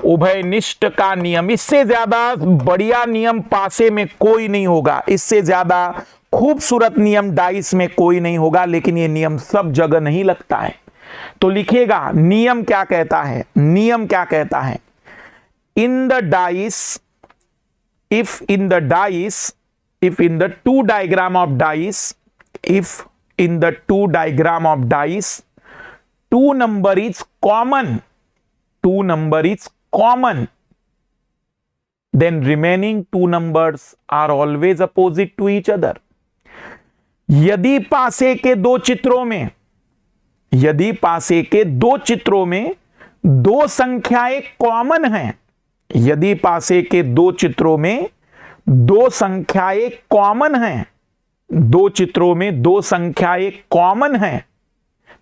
उभयनिष्ठ का नियम, इससे ज्यादा बढ़िया नियम पासे में कोई नहीं होगा, इससे ज्यादा खूबसूरत नियम डाइस में कोई नहीं होगा, लेकिन ये नियम सब जगह नहीं लगता है। तो लिखिएगा नियम क्या कहता है, नियम क्या कहता है। In the dice, if in the two diagram of dice, if in the two diagram of dice, 2 number is common, then remaining 2 numbers are always opposite to each other. यदि पासे के दो चित्रों में, यदि पासे के दो चित्रों में दो संख्याएं कॉमन हैं, यदि पासे के दो चित्रों में दो संख्याएं कॉमन हैं, दो चित्रों में दो संख्याएं कॉमन हैं,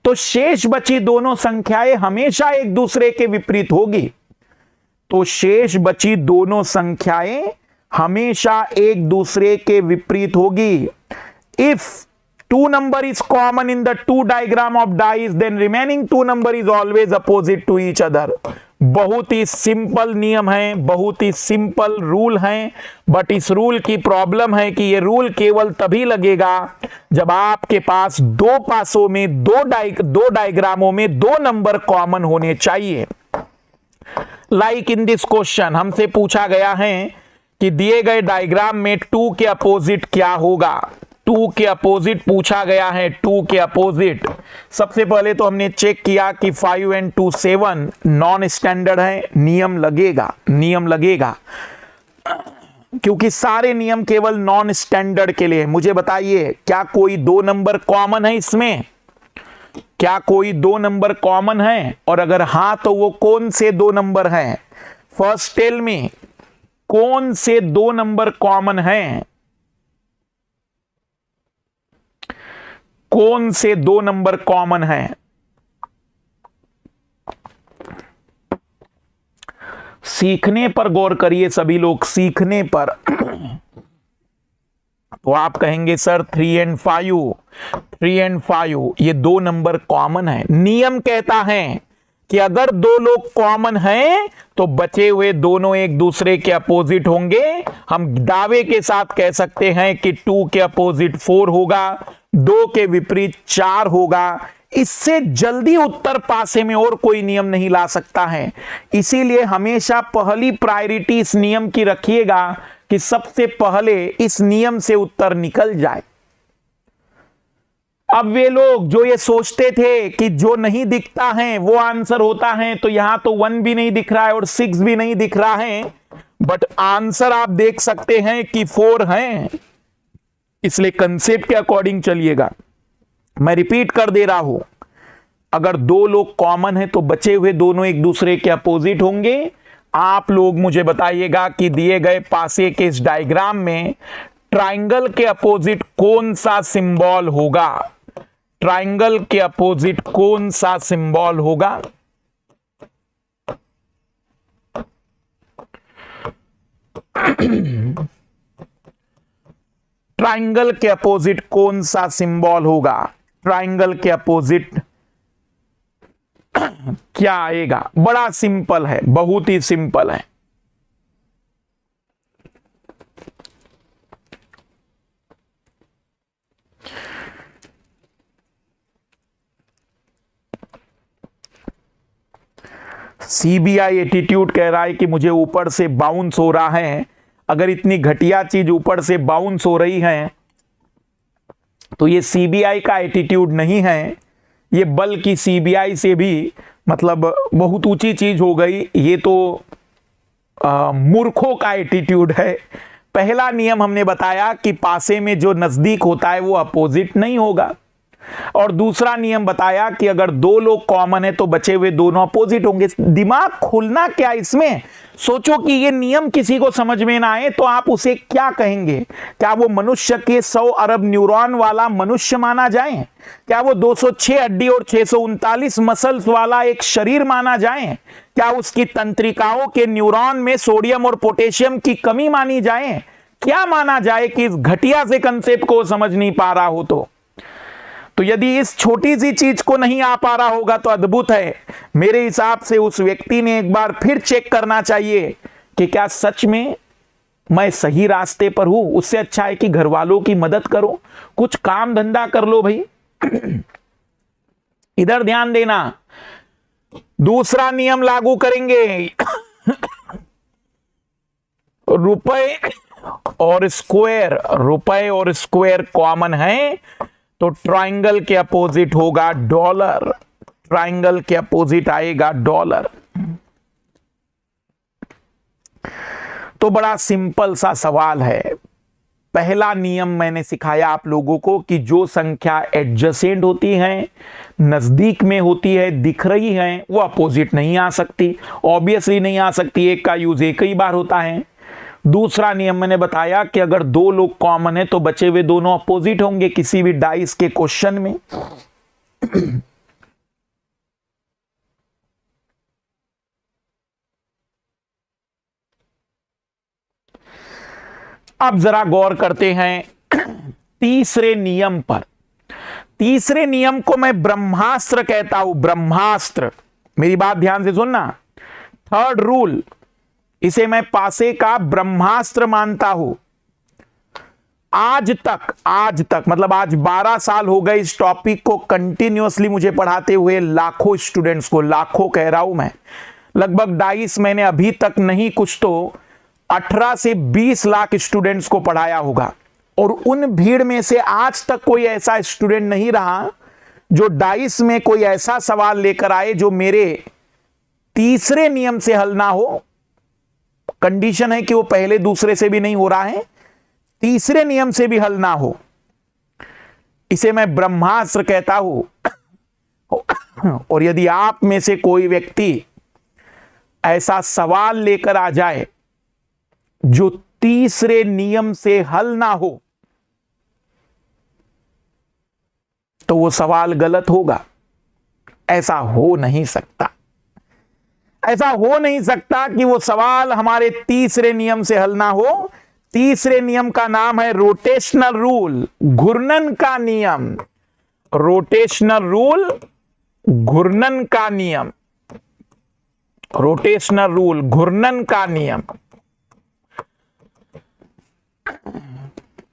तो शेष बची दोनों संख्याएं हमेशा एक दूसरे के विपरीत होगी। तो शेष बची दोनों संख्याएं हमेशा एक दूसरे के विपरीत होगी। If two number is common in the two diagram of dice, then remaining two number is always opposite to each other। बहुत ही सिंपल नियम है, बहुत ही सिंपल रूल है, बट इस रूल की प्रॉब्लम है कि ये रूल केवल तभी लगेगा जब आपके पास दो पासों में दो डायग्रामों में दो नंबर कॉमन होने चाहिए। लाइक इन दिस क्वेश्चन हमसे पूछा गया है कि दिए गए डायग्राम में 2 के अपोजिट क्या होगा। 2 के अपोजिट पूछा गया है, 2 के अपोजिट। सबसे पहले तो हमने चेक किया कि 5 and 2 7 नॉन स्टैंडर्ड है, नियम लगेगा, नियम लगेगा, क्योंकि सारे नियम केवल नॉन स्टैंडर्ड के लिए। मुझे बताइए क्या कोई दो नंबर कॉमन है इसमें? क्या कोई दो नंबर कॉमन है? और अगर हां तो वो कौन से दो नंबर हैं? फर्स्ट टेल में कौन से दो नंबर कॉमन हैं? कौन से दो नंबर कॉमन हैं? सीखने पर गौर करिए सभी लोग, सीखने पर। तो आप कहेंगे सर 3 and 5, 3 and 5 ये दो नंबर कॉमन है। नियम कहता है कि अगर दो लोग कॉमन हैं तो बचे हुए दोनों एक दूसरे के अपोजिट होंगे। हम दावे के साथ कह सकते हैं कि 2 के अपोजिट 4 होगा, 2 के विपरीत 4 होगा। इससे जल्दी उत्तर पासे में और कोई नियम नहीं ला सकता है। इसीलिए हमेशा पहली प्रायोरिटी इस नियम की रखिएगा कि सबसे पहले इस नियम से उत्तर निकल जाए। अब वे लोग जो ये सोचते थे कि जो नहीं दिखता है वो आंसर होता है, तो यहां तो 1 भी नहीं दिख रहा है और 6 भी नहीं दिख रहा है, बट आंसर आप देख सकते हैं कि 4 है। इसलिए कंसेप्ट के अकॉर्डिंग चलिएगा। मैं रिपीट कर दे रहा हूं, अगर दो लोग कॉमन है तो बचे हुए दोनों एक दूसरे के अपोजिट होंगे। आप लोग मुझे बताइएगा कि दिए गए पासे के इस डायग्राम में ट्राइंगल के अपोजिट कौन सा सिंबल होगा? ट्राइंगल के अपोजिट कौन सा सिंबल होगा? ट्राइंगल के अपोजिट कौन सा सिंबल होगा? ट्राइंगल के अपोजिट क्या आएगा? बड़ा सिंपल है, बहुत ही सिंपल है। सीबीआई एटीट्यूड कह रहा है कि मुझे ऊपर से बाउंस हो रहा है। अगर इतनी घटिया चीज ऊपर से बाउंस हो रही है तो ये सीबीआई का एटीट्यूड नहीं है, ये बल्कि सीबीआई से भी मतलब बहुत ऊंची चीज हो गई। ये तो मूर्खों का एटीट्यूड है। पहला नियम हमने बताया कि पासे में जो नजदीक होता है वो अपोजिट नहीं होगा, और दूसरा नियम बताया कि अगर दो लोग कॉमन है तो बचे हुए दोनों अपोजिट होंगे। दिमाग खुलना क्या इसमें? सोचो कि ये नियम किसी को समझ में ना आए तो आप उसे क्या कहेंगे? क्या वो मनुष्य के 100 अरब न्यूरॉन वाला मनुष्य माना जाए? क्या वो 206 हड्डी और 639 मसल्स वाला एक शरीर माना जाए? क्या उसकी तंत्रिकाओं के न्यूरॉन में सोडियम और पोटेशियम की कमी मानी जाए? क्या माना जाए कि इस घटिया से कंसेप्ट को समझ नहीं पा रहा हो? तो यदि इस छोटी सी चीज को नहीं आ पा रहा होगा तो अद्भुत है। मेरे हिसाब से उस व्यक्ति ने एक बार फिर चेक करना चाहिए कि क्या सच में मैं सही रास्ते पर हूं। उससे अच्छा है कि घर वालों की मदद करो, कुछ काम धंधा कर लो भाई। इधर ध्यान देना। दूसरा नियम लागू करेंगे। रुपए और स्क्वायर कॉमन है तो ट्राइंगल के अपोजिट होगा डॉलर। ट्राइंगल के अपोजिट आएगा डॉलर। तो बड़ा सिंपल सा सवाल है। पहला नियम मैंने सिखाया आप लोगों को कि जो संख्या एडजेसेंट होती है, नजदीक में होती है, दिख रही है, वो अपोजिट नहीं आ सकती, ऑब्वियसली नहीं आ सकती। एक का यूज एक ही बार होता है। दूसरा नियम मैंने बताया कि अगर दो लोग कॉमन है तो बचे हुए दोनों अपोजिट होंगे किसी भी डाइस के क्वेश्चन में। अब जरा गौर करते हैं तीसरे नियम पर। तीसरे नियम को मैं ब्रह्मास्त्र कहता हूं, ब्रह्मास्त्र। मेरी बात ध्यान से सुनना। थर्ड रूल, इसे मैं पासे का ब्रह्मास्त्र मानता हूं। आज तक मतलब आज 12 साल हो गए इस टॉपिक को कंटिन्यूअसली मुझे पढ़ाते हुए, लाखों स्टूडेंट्स को, लाखों कह रहा हूं मैं, लगभग 2.5 मैंने अभी तक नहीं, कुछ तो 18 से 20 लाख स्टूडेंट्स को पढ़ाया होगा। और उन भीड़ में से आज तक कोई ऐसा स्टूडेंट नहीं रहा जो डाइस में कोई ऐसा सवाल लेकर आए जो मेरे तीसरे नियम से हल ना हो। कंडीशन है कि वो पहले दूसरे से भी नहीं हो रहा है, तीसरे नियम से भी हल ना हो। इसे मैं ब्रह्मास्त्र कहता हूं। और यदि आप में से कोई व्यक्ति ऐसा सवाल लेकर आ जाए जो तीसरे नियम से हल ना हो, तो वो सवाल गलत होगा। ऐसा हो नहीं सकता, ऐसा हो नहीं सकता कि वो सवाल हमारे तीसरे नियम से हल ना हो। तीसरे नियम का नाम है रोटेशनल रूल, घूर्णन का नियम। रोटेशनल रूल, घूर्णन का नियम। रोटेशनल रूल, घूर्णन का नियम।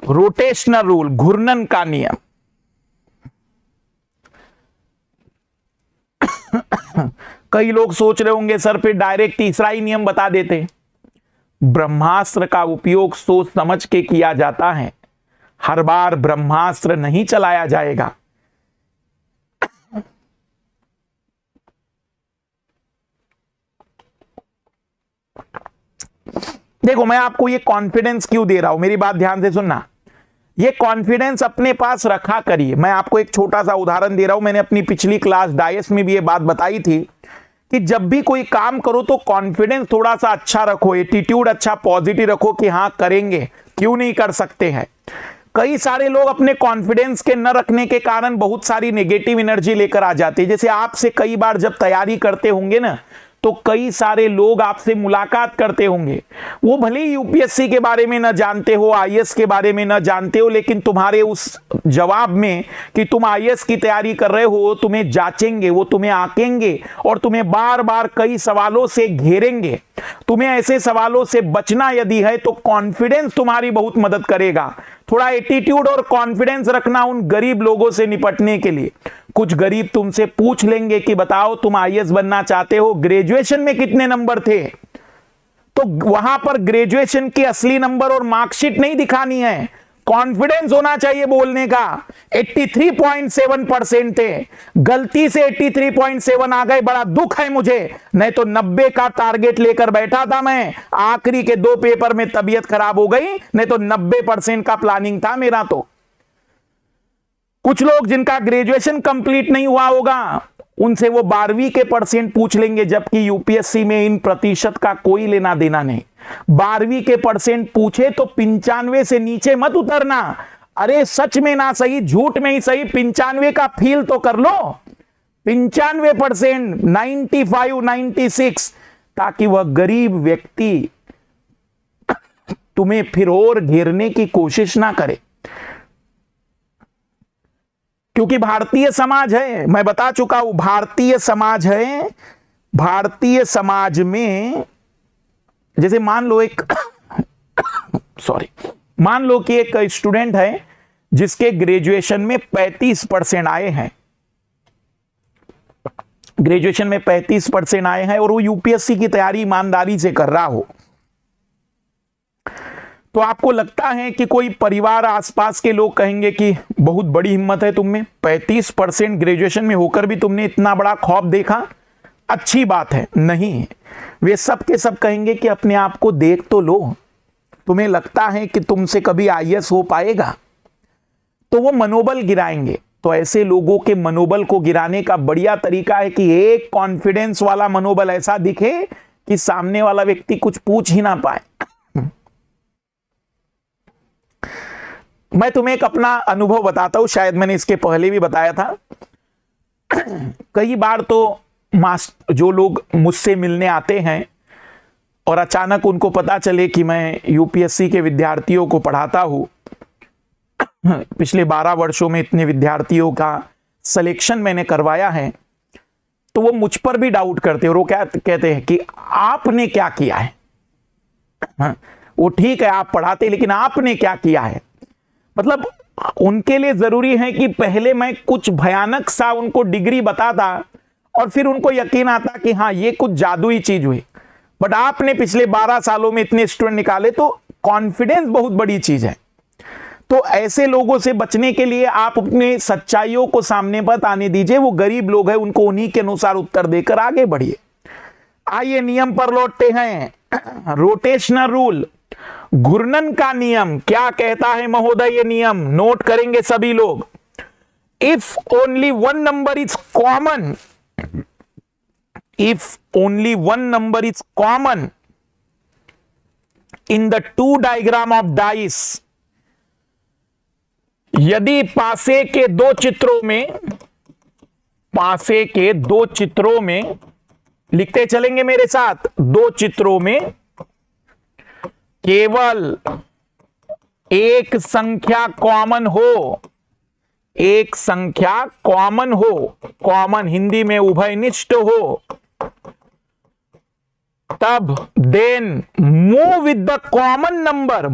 रोटेशनल रूल, घूर्णन का नियम। कई लोग सोच रहे होंगे सर फिर डायरेक्ट तीसरा ही नियम बता देते। ब्रह्मास्त्र का उपयोग सोच समझ के किया जाता है, हर बार ब्रह्मास्त्र नहीं चलाया जाएगा। देखो मैं आपको ये कॉन्फिडेंस क्यों दे रहा हूं, मेरी बात ध्यान से सुनना। ये कॉन्फिडेंस अपने पास रखा करिए। मैं आपको एक छोटा सा उदाहरण दे रहा हूं। मैंने अपनी पिछली क्लास डायस में भी ये बात बताई थी कि जब भी कोई काम करो तो कॉन्फिडेंस थोड़ा सा अच्छा रखो, एटीट्यूड अच्छा पॉजिटिव रखो कि हां करेंगे, क्यों नहीं कर सकते हैं। कई सारे लोग अपने कॉन्फिडेंस के न रखने के कारण बहुत सारी नेगेटिव एनर्जी लेकर आ जाती है। जैसे आपसे कई बार जब तैयारी करते होंगे ना, तो कई सारे लोग आपसे मुलाकात करते होंगे। वो भले ही यूपीएससी के बारे में न जानते हो, आईएएस के बारे में न जानते हो, लेकिन तुम्हारे उस जवाब में कि तुम आईएएस की तैयारी कर रहे हो, तुम्हें जांचेंगे, वो तुम्हें आंकेंगे और तुम्हें बार बार कई सवालों से घेरेंगे। तुम्हें ऐसे सवालों से बचना यदि है तो कॉन्फिडेंस तुम्हारी बहुत मदद करेगा। थोड़ा एटीट्यूड और कॉन्फिडेंस रखना उन गरीब लोगों से निपटने के लिए। कुछ गरीब तुमसे पूछ लेंगे कि बताओ तुम आईएएस बनना चाहते हो, ग्रेजुएशन में कितने नंबर थे, तो वहां पर ग्रेजुएशन के असली नंबर और मार्कशीट नहीं दिखानी है, कॉन्फिडेंस होना चाहिए बोलने का। 83.7% थे, गलती से 83.7 आ गए, बड़ा दुख है मुझे, नहीं तो 90 का टारगेट लेकर बैठा था मैं। आखिरी के 2 पेपर में तबीयत खराब हो गई, नहीं तो 90% का प्लानिंग था मेरा। तो कुछ लोग जिनका ग्रेजुएशन कंप्लीट नहीं हुआ होगा, उनसे वो 12वीं के परसेंट पूछ लेंगे, जबकि यूपीएससी में इन प्रतिशत का कोई लेना देना नहीं। 12वीं के परसेंट पूछे तो 95 से नीचे मत उतरना। अरे सच में ना सही, झूठ में ही सही, 95 का फील तो कर लो। 95%, 95, 96, ताकि वह गरीब व्यक्ति तुम्हें फिर और घेरने की कोशिश ना करे। क्योंकि भारतीय समाज है, मैं बता चुका हूं, भारतीय समाज है। भारतीय समाज में जैसे मान लो मान लो कि एक स्टूडेंट है जिसके ग्रेजुएशन में 35% आए हैं, ग्रेजुएशन में 35% आए हैं और वो यूपीएससी की तैयारी ईमानदारी से कर रहा हो, तो आपको लगता है कि कोई परिवार आसपास के लोग कहेंगे कि बहुत बड़ी हिम्मत है तुम में, 35% ग्रेजुएशन में होकर भी तुमने इतना बड़ा ख्वाब देखा, अच्छी बात है? नहीं, वे सब के सब कहेंगे कि अपने आप को देख तो लो, तुम्हें लगता है कि तुमसे कभी आईएएस हो पाएगा, तो वो मनोबल गिराएंगे। तो ऐसे लोगों के मनोबल को गिराने का बढ़िया तरीका है कि एक कॉन्फिडेंस वाला मनोबल ऐसा दिखे कि सामने वाला व्यक्ति कुछ पूछ ही ना पाए। मैं तुम्हें एक अपना अनुभव बताता हूं, शायद मैंने इसके पहले भी बताया था। कई बार तो जो लोग मुझसे मिलने आते हैं और अचानक उनको पता चले कि मैं यूपीएससी के विद्यार्थियों को पढ़ाता हूं, पिछले 12 वर्षों में इतने विद्यार्थियों का सिलेक्शन मैंने करवाया है, तो वो मुझ पर भी डाउट करते हैं और वो क्या कहते हैं कि आपने क्या किया है। वो ठीक है आप पढ़ाते, लेकिन आपने क्या किया है। मतलब उनके लिए जरूरी है कि पहले मैं कुछ भयानक सा उनको डिग्री बताता और फिर उनको यकीन आता कि हाँ ये कुछ जादुई चीज हुई। बट आपने पिछले 12 सालों में इतने स्टूडेंट निकाले, तो कॉन्फिडेंस बहुत बड़ी चीज है। तो ऐसे लोगों से बचने के लिए आप अपने सच्चाइयों को सामने मत आने दीजिए। वो गरीब लोग हैं, उनको उन्हीं के अनुसार उत्तर देकर आगे बढ़िए। आइए नियम पर लौटते हैं। रोटेशनल रूल, घूर्णन का नियम क्या कहता है महोदय? ये नियम नोट करेंगे सभी लोग। If only one number is common, if only one number is common in the two diagram of dice, यदि पासे के दो चित्रों में, पासे के दो चित्रों में, लिखते चलेंगे मेरे साथ, दो चित्रों में केवल एक संख्या कॉमन हो, एक संख्या कॉमन हो, कॉमन हिंदी में उभयनिष्ठ हो, तब then move with the common number,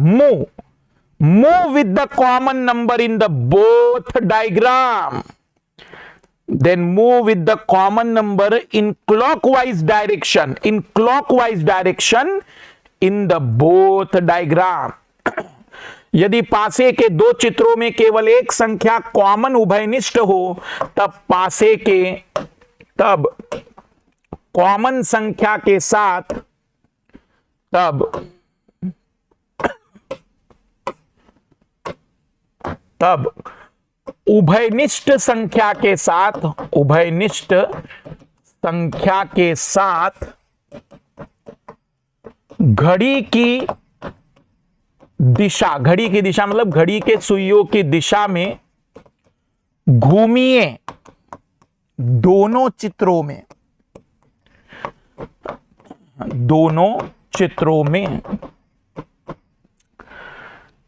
move with the common number in the both diagram, then move with the common number in clockwise direction, in clockwise direction in the both diagram। यदि पासे के दो चित्रों में केवल एक संख्या common उभयनिष्ठ हो, तब पासे के, तब कॉमन संख्या के साथ, तब उभयनिष्ठ संख्या के साथ, उभयनिष्ठ संख्या के साथ घड़ी की दिशा, घड़ी की दिशा मतलब घड़ी के सुइयों की दिशा में घूमिए दोनों चित्रों में, दोनों चित्रों में।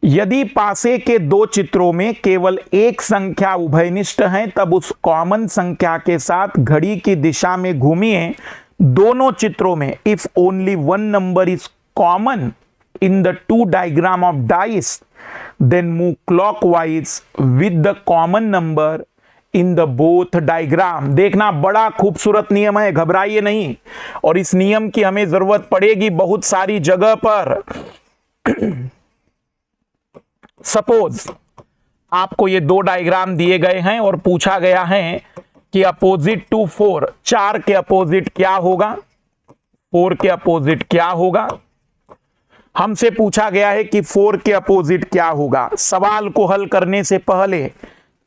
यदि पासे के दो चित्रों में केवल एक संख्या उभयनिष्ठ है, तब उस कॉमन संख्या के साथ घड़ी की दिशा में घूमिए दोनों चित्रों में। If only one number is common in the two diagram of dice, then move clockwise with the common number in the both diagram. देखना बड़ा खूबसूरत नियम है, घबराइए नहीं। और इस नियम की हमें जरूरत पड़ेगी बहुत सारी जगह पर। सपोज आपको ये दो डायग्राम दिए गए हैं और पूछा गया है कि अपोजिट टू 4, 4 के अपोजिट क्या होगा, 4 के अपोजिट क्या होगा। हमसे पूछा गया है कि 4 के अपोजिट क्या होगा। सवाल को हल करने से पहले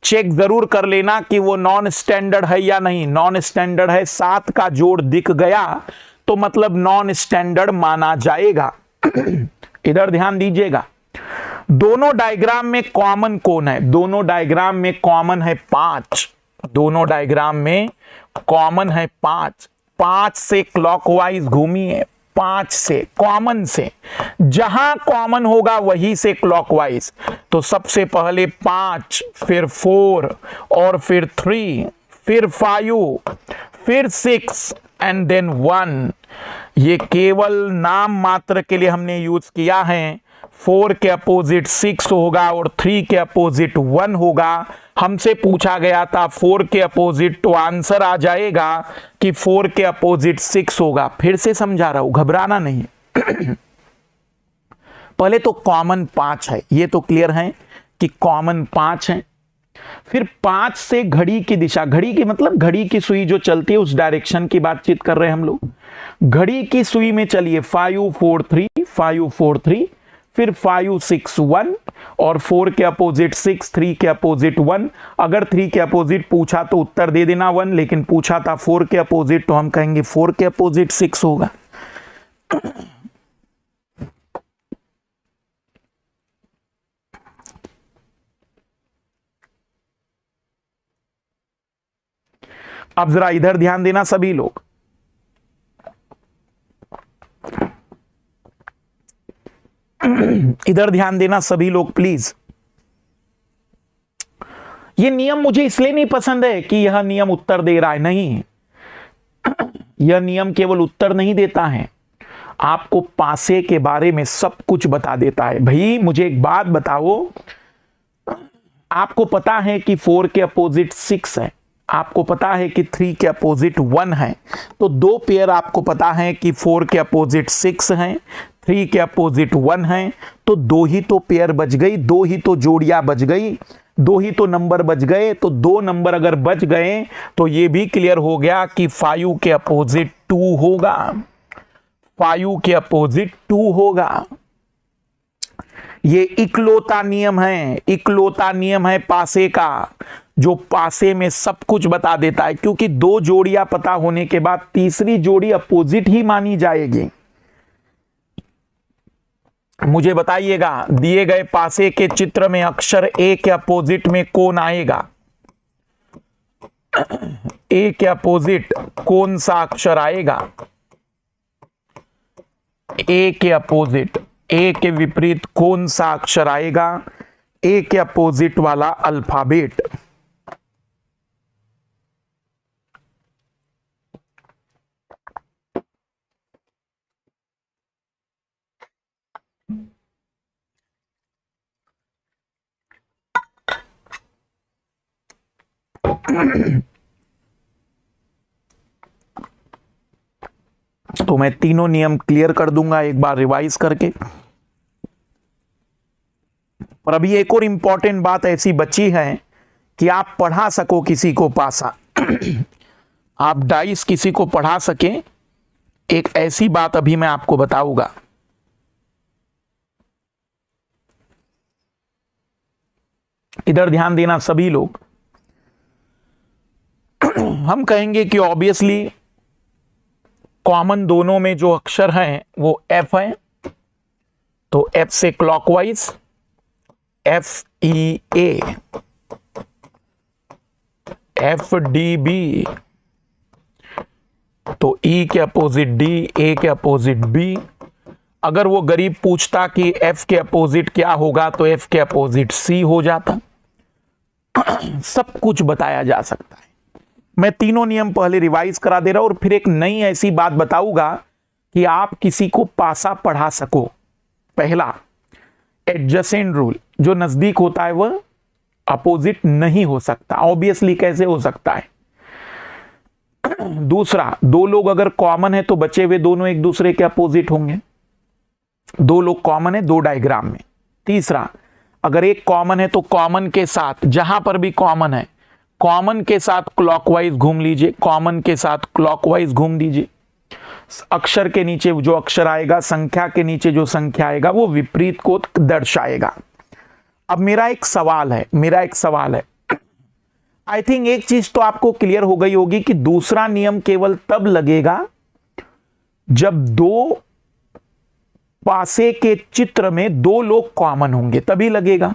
चेक जरूर कर लेना कि वो नॉन स्टैंडर्ड है या नहीं। नॉन स्टैंडर्ड है, 7 का जोड़ दिख गया तो मतलब नॉन स्टैंडर्ड माना जाएगा। इधर ध्यान दीजिएगा। दोनों डायग्राम में कॉमन कौन है? दोनों डायग्राम में कॉमन है 5। दोनों डायग्राम में कॉमन है 5। 5 से क्लॉकवाइज घूमिए, 5 से, कॉमन से, जहां कॉमन होगा वहीं से क्लॉकवाइज। तो सबसे पहले 5, फिर 4 और फिर 3, फिर 5, फिर 6 एंड देन 1। ये केवल नाम मात्र के लिए हमने यूज किया है। 4 के अपोजिट 6 होगा और 3 के अपोजिट 1 होगा। हमसे पूछा गया था 4 के अपोजिट, तो आंसर आ जाएगा कि 4 के अपोजिट 6 होगा। फिर से समझा रहा हूं, घबराना नहीं। पहले तो कॉमन 5 है, ये तो क्लियर है कि कॉमन 5 है। फिर 5 से घड़ी की दिशा, घड़ी की मतलब घड़ी की सुई जो चलती है उस डायरेक्शन की बातचीत कर रहे हैं हम लोग। घड़ी की सुई में चलिए 5 4 3, 5 4 3, फिर 5 6 1 और 4 के अपोजिट 6, 3 के अपोजिट 1। अगर 3 के अपोजिट पूछा तो उत्तर दे देना 1, लेकिन पूछा था 4 के अपोजिट तो हम कहेंगे 4 के अपोजिट 6 होगा। अब जरा इधर ध्यान देना सभी लोग। इधर ध्यान देना सभी लोग प्लीज। यह नियम मुझे इसलिए नहीं पसंद है कि यह नियम उत्तर दे रहा है, नहीं। यह नियम केवल उत्तर नहीं देता है, आपको पासे के बारे में सब कुछ बता देता है। भाई मुझे एक बात बताओ, आपको पता है कि 4 के अपोजिट 6 है, आपको पता है कि 3 के अपोजिट 1 है, तो दो पेयर आपको पता है कि 4 के अपोजिट 6 हैं, 3 के अपोजिट 1 है, तो दो ही तो पेयर बच गई, दो ही तो जोड़ियां बच गई, दो ही तो नंबर बच गए। तो दो नंबर अगर बच गए तो यह भी क्लियर हो गया कि 5 के अपोजिट 2 होगा, 5 के अपोजिट 2 होगा। ये इकलौता नियम है, इकलौता नियम है पासे का, जो पासे में सब कुछ बता देता है, क्योंकि दो जोड़ियां पता होने के बाद तीसरी जोड़ी अपोजिट ही मानी जाएगी। मुझे बताइएगा, दिए गए पासे के चित्र में अक्षर ए के अपोजिट में कौन आएगा? ए के अपोजिट कौन सा अक्षर आएगा? ए के अपोजिट, ए के विपरीत कौन सा अक्षर आएगा? ए के अपोजिट वाला अल्फाबेट। तो मैं तीनों नियम क्लियर कर दूंगा एक बार रिवाइज करके। पर अभी एक और इंपॉर्टेंट बात ऐसी बची है कि आप पढ़ा सको किसी को पासा, आप डाइस किसी को पढ़ा सके, एक ऐसी बात अभी मैं आपको बताऊंगा। इधर ध्यान देना सभी लोग। हम कहेंगे कि ऑब्वियसली कॉमन दोनों में जो अक्षर हैं वो एफ है, तो एफ से क्लॉकवाइज FEA, FDB, तो E के अपोजिट D, A के अपोजिट B। अगर वो गरीब पूछता कि F के अपोजिट क्या होगा तो F के अपोजिट C हो जाता। सब कुछ बताया जा सकता है। मैं तीनों नियम पहले रिवाइज करा दे रहा हूं और फिर एक नई ऐसी बात बताऊंगा कि आप किसी को पासा पढ़ा सको। पहला, एडजेसेंट रूल, जो नजदीक होता है वह अपोजिट नहीं हो सकता। ऑब्वियसली कैसे हो सकता है? दूसरा, दो लोग अगर कॉमन है तो बचे हुए दोनों एक दूसरे के अपोजिट होंगे। दो लोग कॉमन है दो डायग्राम में। तीसरा, अगर एक कॉमन है तो कॉमन के साथ, जहां पर भी कॉमन है, कॉमन के साथ क्लॉकवाइज घूम लीजिए, कॉमन के साथ क्लॉकवाइज घूम दीजिए। अक्षर के नीचे जो अक्षर आएगा, संख्या के नीचे जो संख्या आएगा, वो विपरीत को दर्शाएगा। अब मेरा एक सवाल है, आई थिंक एक चीज तो आपको क्लियर हो गई होगी कि दूसरा नियम केवल तब लगेगा जब दो पासे के चित्र में दो लोग कॉमन होंगे, तभी लगेगा।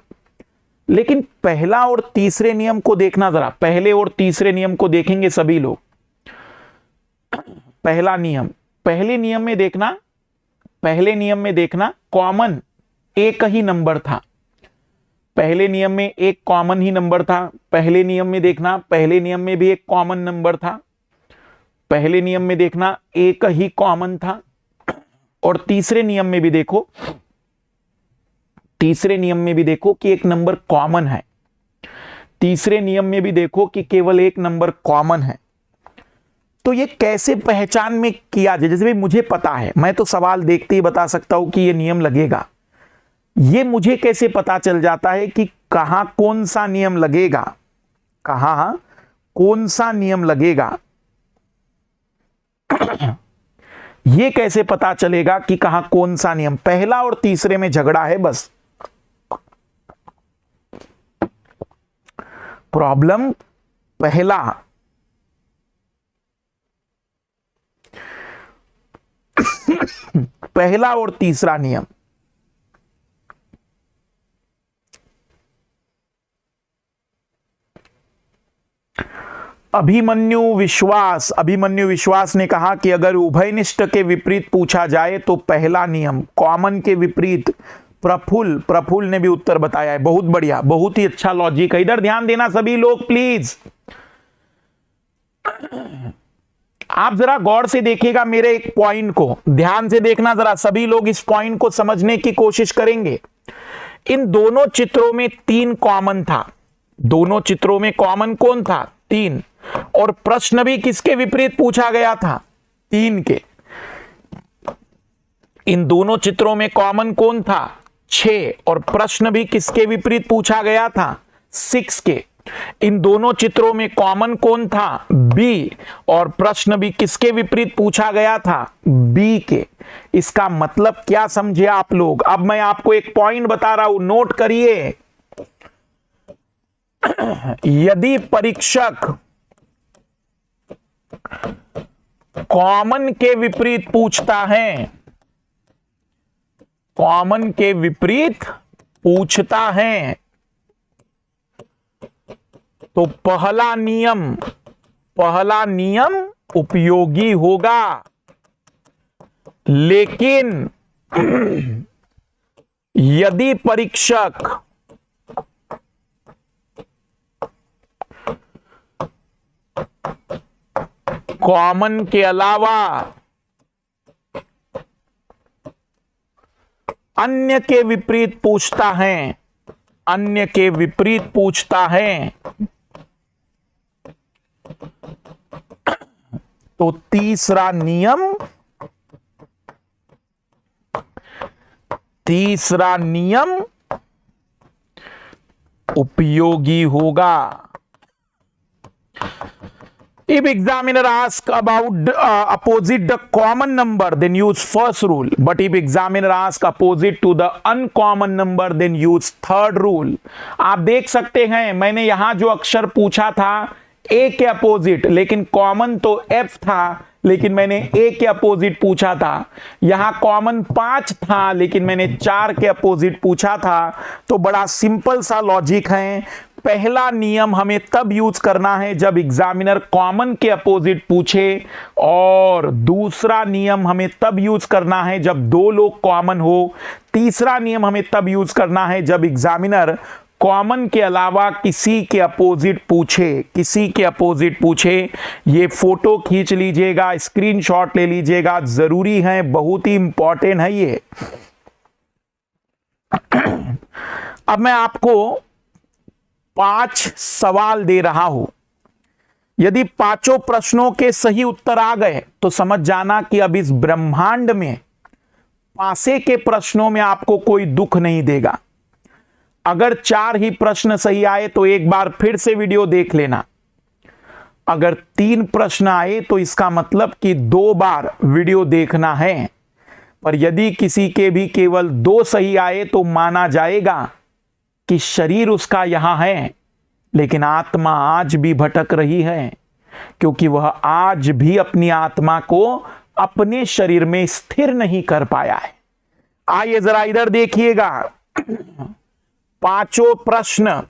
लेकिन पहला और तीसरे नियम को देखना जरा, पहले और तीसरे नियम को देखेंगे सभी लोग। पहला नियम, पहले नियम में देखना कॉमन एक ही नंबर था। पहले नियम में एक कॉमन ही नंबर था। पहले नियम में देखना, पहले नियम में भी एक कॉमन नंबर था। पहले नियम में देखना एक ही कॉमन था। और तीसरे नियम में भी देखो, तीसरे नियम में भी देखो कि एक नंबर कॉमन है। तीसरे नियम में भी देखो कि केवल एक नंबर कॉमन है। तो ये कैसे पहचान में किया जाए? जैसे भाई मुझे पता है, मैं तो सवाल देखते ही बता सकता हूं कि ये नियम लगेगा। ये मुझे कैसे पता चल जाता है कि कहां कौन सा नियम लगेगा, कहां कौन सा नियम लगेगा? ये कैसे पता चलेगा कि कहां कौन सा नियम? पहला और तीसरे में झगड़ा है बस। प्रॉब्लम पहला, पहला और तीसरा नियम। अभिमन्यु विश्वास ने कहा कि अगर उभयनिष्ठ के विपरीत पूछा जाए तो पहला नियम, कॉमन के विपरीत। प्रफुल्ल ने भी उत्तर बताया है। बहुत बढ़िया, बहुत ही अच्छा लॉजिक है। इधर ध्यान देना सभी लोग प्लीज। आप जरा गौर से देखिएगा मेरे एक पॉइंट को, ध्यान से देखना जरा, सभी लोग इस पॉइंट को समझने की कोशिश करेंगे। इन दोनों चित्रों में 3 कॉमन था। दोनों चित्रों में कॉमन कौन था? 3। और प्रश्न भी किसके विपरीत पूछा गया था? 3 के। इन दोनों चित्रों में कॉमन कौन था? 6। और प्रश्न भी किसके विपरीत पूछा गया था? 6 के। इन दोनों चित्रों में कॉमन कौन था? बी। और प्रश्न भी किसके विपरीत पूछा गया था? बी के। इसका मतलब क्या समझे आप लोग? अब मैं आपको एक पॉइंट बता रहा हूं, नोट करिए। यदि परीक्षक कॉमन के विपरीत पूछता है, कॉमन के विपरीत पूछता है, तो पहला नियम उपयोगी होगा। लेकिन यदि परीक्षक कॉमन के अलावा अन्य के विपरीत पूछता है, अन्य के विपरीत पूछता है, तो तीसरा नियम उपयोगी होगा। If examiner asks about opposite the common number, then use first rule. But if examiner asks opposite to the uncommon number, then use third rule. आप देख सकते हैं मैंने यहां जो अक्षर पूछा था ए के अपोजिट, लेकिन कॉमन तो एफ था, लेकिन मैंने ए के अपोजिट पूछा था। यहां कॉमन 5 था, लेकिन मैंने 4 के अपोजिट पूछा था। तो बड़ा सिंपल सा लॉजिक है। पहला नियम हमें तब यूज करना है जब एग्जामिनर कॉमन के अपोजिट पूछे, और दूसरा नियम हमें तब यूज करना है जब 2 लोग कॉमन हो। तीसरा नियम हमें तब यूज करना है जब एग्जामिनर कॉमन के अलावा किसी के अपोजिट पूछे। ये फोटो खींच लीजिएगा, स्क्रीनशॉट ले लीजिएगा, जरूरी है, बहुत ही इंपॉर्टेंट है ये। अब मैं आपको 5 सवाल दे रहा हूं। यदि 5 प्रश्नों के सही उत्तर आ गए तो समझ जाना कि अब इस ब्रह्मांड में पासे के प्रश्नों में आपको कोई दुख नहीं देगा। अगर 4 ही प्रश्न सही आए तो एक बार फिर से वीडियो देख लेना। अगर 3 प्रश्न आए तो इसका मतलब कि 2 बार वीडियो देखना है। पर यदि किसी के भी केवल 2 सही आए तो माना जाएगा कि शरीर उसका यहां है, लेकिन आत्मा आज भी भटक रही है, क्योंकि वह आज भी अपनी आत्मा को अपने शरीर में स्थिर नहीं कर पाया है। आइए जरा इधर देखिएगा। 5 प्रश्न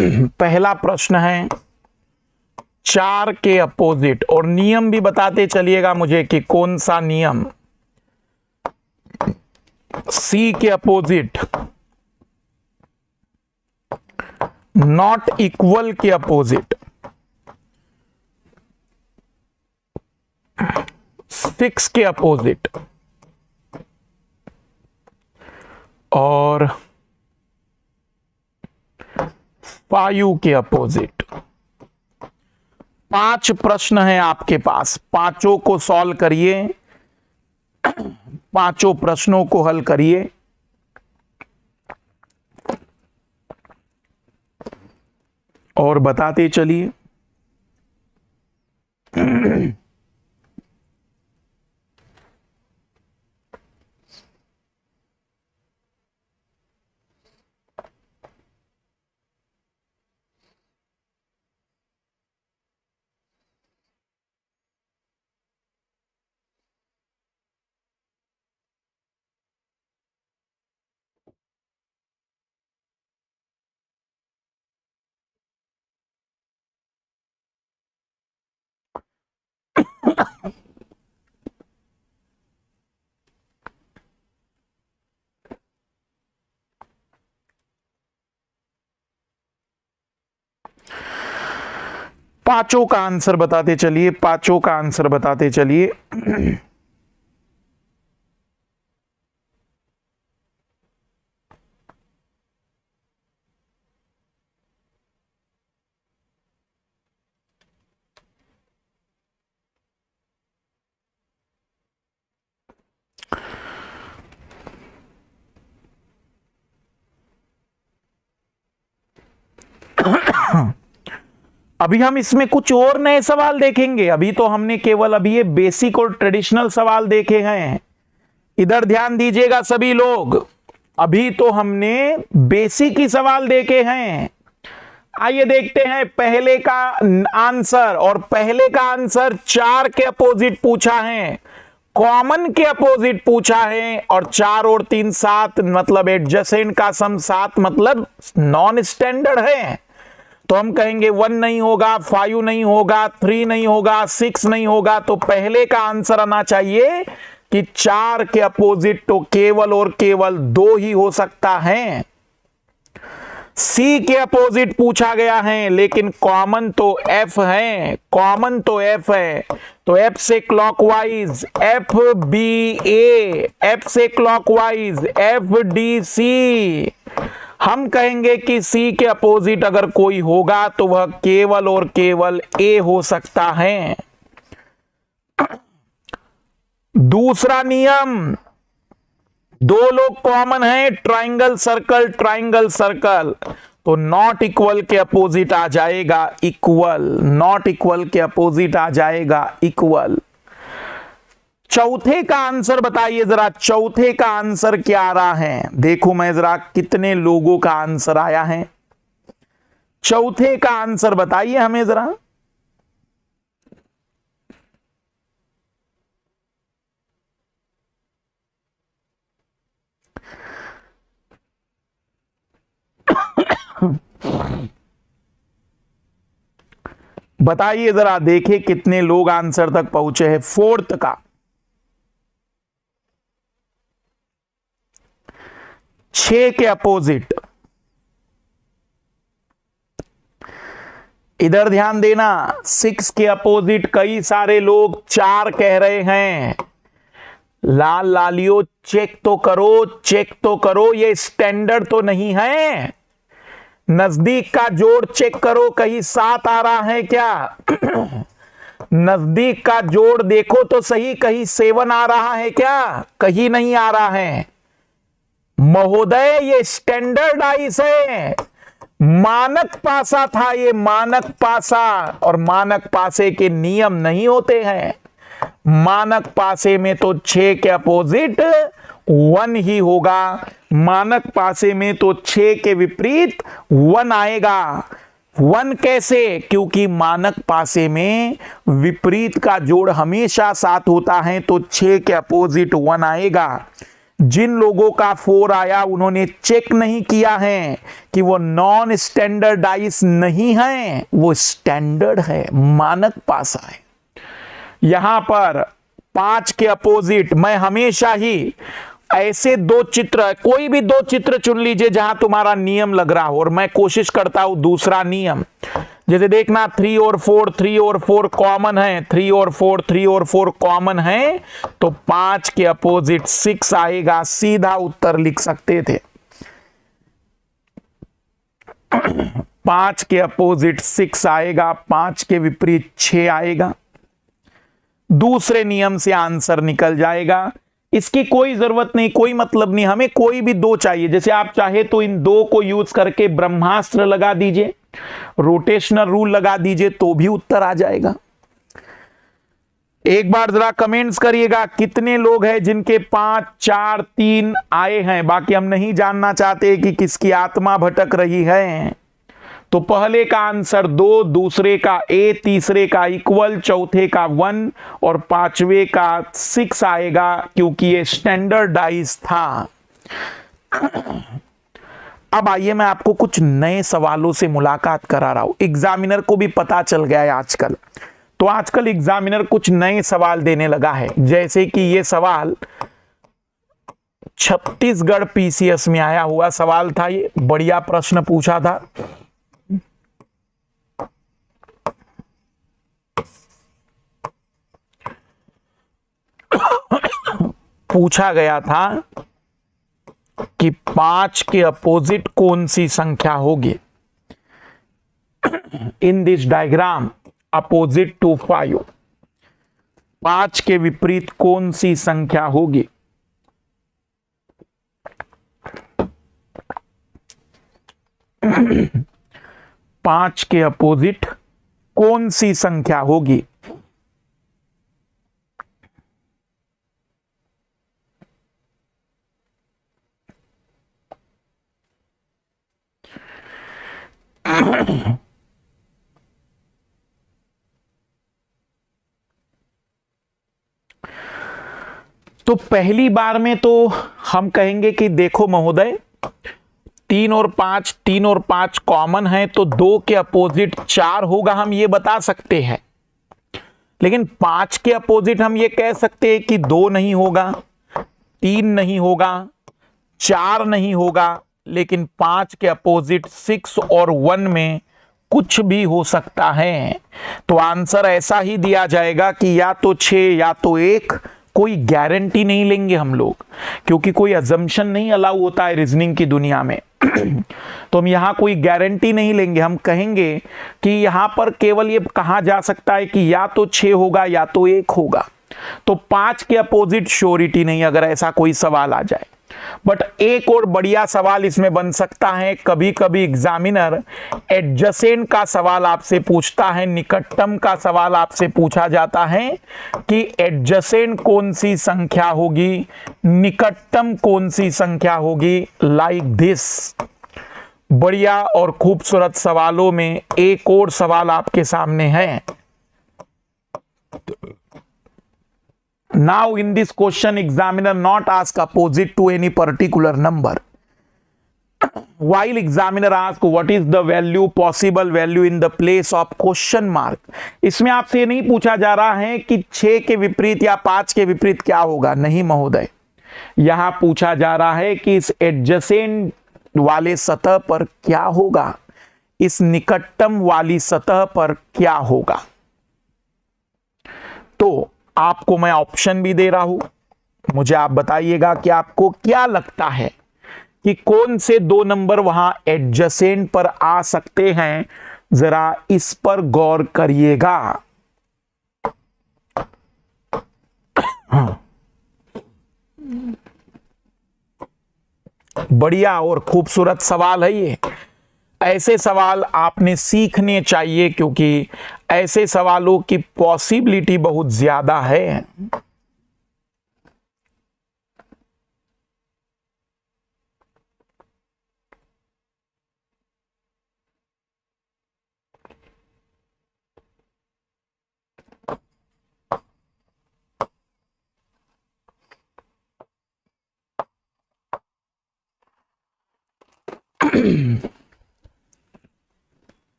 पहला प्रश्न है 4 के अपोजिट, और नियम भी बताते चलिएगा मुझे कि कौन सा नियम। C के अपोजिट, नॉट इक्वल के अपोजिट, 6 के अपोजिट और 5 के अपोजिट। 5 प्रश्न हैं आपके पास, पांचों को सॉल्व करिए, पांचों प्रश्नों को हल करिए। और बताते चलिए। पांचों का आंसर बताते चलिए, पांचों का आंसर बताते चलिए। अभी हम इसमें कुछ और नए सवाल देखेंगे। अभी तो हमने केवल अभी ये बेसिक और ट्रेडिशनल सवाल देखे हैं। इधर ध्यान दीजिएगा सभी लोग, अभी तो हमने बेसिक ही सवाल देखे हैं। आइए देखते हैं पहले का आंसर, और पहले का आंसर 4 के अपोजिट पूछा है, कॉमन के अपोजिट पूछा है, और 4 और 3 7 मतलब एडजेसेंट का सम 7 मतलब नॉन स्टैंडर्ड है। तो हम कहेंगे 1 नहीं होगा, 5 नहीं होगा, 3 नहीं होगा, 6 नहीं होगा। तो पहले का आंसर आना चाहिए कि 4 के अपोजिट तो केवल और केवल 2 ही हो सकता है। सी के अपोजिट पूछा गया है, लेकिन कॉमन तो एफ है, कॉमन तो एफ है। तो एफ से क्लॉकवाइज एफ बी ए, एफ से क्लॉकवाइज एफ डी सी। हम कहेंगे कि सी के अपोजिट अगर कोई होगा तो वह केवल और केवल ए हो सकता है। दूसरा नियम, 2 लोग कॉमन है, ट्राइंगल सर्कल, ट्राइंगल सर्कल, तो नॉट इक्वल के अपोजिट आ जाएगा इक्वल, नॉट इक्वल के अपोजिट आ जाएगा इक्वल। चौथे का आंसर बताइए जरा, चौथे का आंसर क्या आ रहा है? देखो मैं जरा कितने लोगों का आंसर आया है। चौथे का आंसर बताइए हमें जरा। बताइए जरा, देखे कितने लोग आंसर तक पहुंचे हैं। फोर्थ का 6 के अपोजिट, इधर ध्यान देना, 6 के अपोजिट कई सारे लोग 4 कह रहे हैं। लाल लालियो चेक तो करो, चेक तो करो, ये स्टैंडर्ड तो नहीं है। नजदीक का जोड़ चेक करो, कहीं 7 आ रहा है क्या? नजदीक का जोड़ देखो तो सही, कहीं 7 आ रहा है क्या? कहीं नहीं आ रहा है महोदय, ये स्टैंडर्डाइज है। मानक पासा था ये, मानक पासा, और मानक पासे के नियम नहीं होते हैं। मानक पासे में तो 6 के अपोजिट 1 ही होगा, मानक पासे में तो 6 के विपरीत 1 आएगा। 1 कैसे? क्योंकि मानक पासे में विपरीत का जोड़ हमेशा 7 होता है, तो 6 के अपोजिट 1 आएगा। जिन लोगों का 4 आया उन्होंने चेक नहीं किया है कि वो नॉन स्टैंडर्डाइज नहीं है, वो स्टैंडर्ड है, मानक पासा है। यहां पर 5 के अपोजिट मैं हमेशा ही ऐसे दो चित्र, कोई भी दो चित्र चुन लीजिए जहां तुम्हारा नियम लग रहा हो, और मैं कोशिश करता हूं दूसरा नियम। जैसे देखना 3 और 4, 3 और 4 कॉमन है, 3 और 4, 3 और 4 कॉमन है, तो 5 के अपोजिट 6 आएगा, सीधा उत्तर लिख सकते थे। 5 के अपोजिट 6 आएगा, 5 के विपरीत 6 आएगा, दूसरे नियम से आंसर निकल जाएगा। इसकी कोई जरूरत नहीं, कोई मतलब नहीं, हमें कोई भी दो चाहिए। जैसे आप चाहे तो इन दो को यूज करके ब्रह्मास्त्र लगा दीजिए, रोटेशनल रूल लगा दीजिए, तो भी उत्तर आ जाएगा। एक बार जरा कमेंट्स करिएगा कितने लोग हैं जिनके 5, 4, 3 आए हैं। बाकी हम नहीं जानना चाहते कि किसकी आत्मा भटक रही है। तो पहले का आंसर 2, दूसरे का A, तीसरे का इक्वल, चौथे का 1 और पांचवे का 6 आएगा, क्योंकि ये स्टैंडर्डाइज था। अब आइए मैं आपको कुछ नए सवालों से मुलाकात करा रहा हूं। एग्जामिनर को भी पता चल गया है आजकल, तो आजकल एग्जामिनर कुछ नए सवाल देने लगा है। जैसे कि ये सवाल छत्तीसगढ़ पीसीएस में आया हुआ सवाल था, ये बढ़िया प्रश्न पूछा था। पूछा गया था कि 5 के अपोजिट कौन सी संख्या होगी in this diagram opposite to 5। 5 के विपरीत कौन सी संख्या होगी? पांच के अपोजिट कौन सी संख्या होगी? तो पहली बार में तो हम कहेंगे कि देखो महोदय, 3 और 5 कॉमन है, तो 2 के अपोजिट 4 होगा, हम ये बता सकते हैं। लेकिन 5 के अपोजिट हम ये कह सकते हैं कि 2 नहीं होगा, 3 नहीं होगा, 4 नहीं होगा, लेकिन 5 के अपोजिट 6 और 1 में कुछ भी हो सकता है। तो आंसर ऐसा ही दिया जाएगा कि या तो 6 या तो 1। कोई गारंटी नहीं लेंगे हम लोग, क्योंकि कोई अजम्पशन नहीं अलाउ होता है रीजनिंग की दुनिया में। तो हम यहां कोई गारंटी नहीं लेंगे, हम कहेंगे कि यहां पर केवल ये कहा जा सकता है कि या तो 6 होगा या तो 1 होगा। तो 5 के अपोजिट श्योरिटी नहीं अगर ऐसा कोई सवाल आ जाए। बट एक और बढ़िया सवाल इसमें बन सकता है, कभी कभी एग्जामिनर एडजेसेंट का सवाल आपसे पूछता है, निकटतम का सवाल आपसे पूछा जाता है कि एडजेसेंट कौन सी संख्या होगी, निकटतम कौन सी संख्या होगी, लाइक दिस। बढ़िया और खूबसूरत सवालों में एक और सवाल आपके सामने है। Now in this question examiner not ask opposite to any particular number. While examiner ask what is the value, possible value in the place of question mark, इसमें आपसे नहीं पूछा जा रहा है कि 6 के विपरीत या 5 के विपरीत क्या होगा, नहीं महोदय। यहां पूछा जा रहा है कि इस एडजेसेंट वाले सतह पर क्या होगा, इस निकटतम वाली सतह पर क्या होगा। तो आपको मैं ऑप्शन भी दे रहा हूं, मुझे आप बताइएगा कि आपको क्या लगता है कि कौन से 2 नंबर वहां एडजेसेंट पर आ सकते हैं। जरा इस पर गौर करिएगा। बढ़िया और खूबसूरत सवाल है ये। ऐसे सवाल आपने सीखने चाहिए, क्योंकि ऐसे सवालों की पॉसिबिलिटी बहुत ज्यादा है।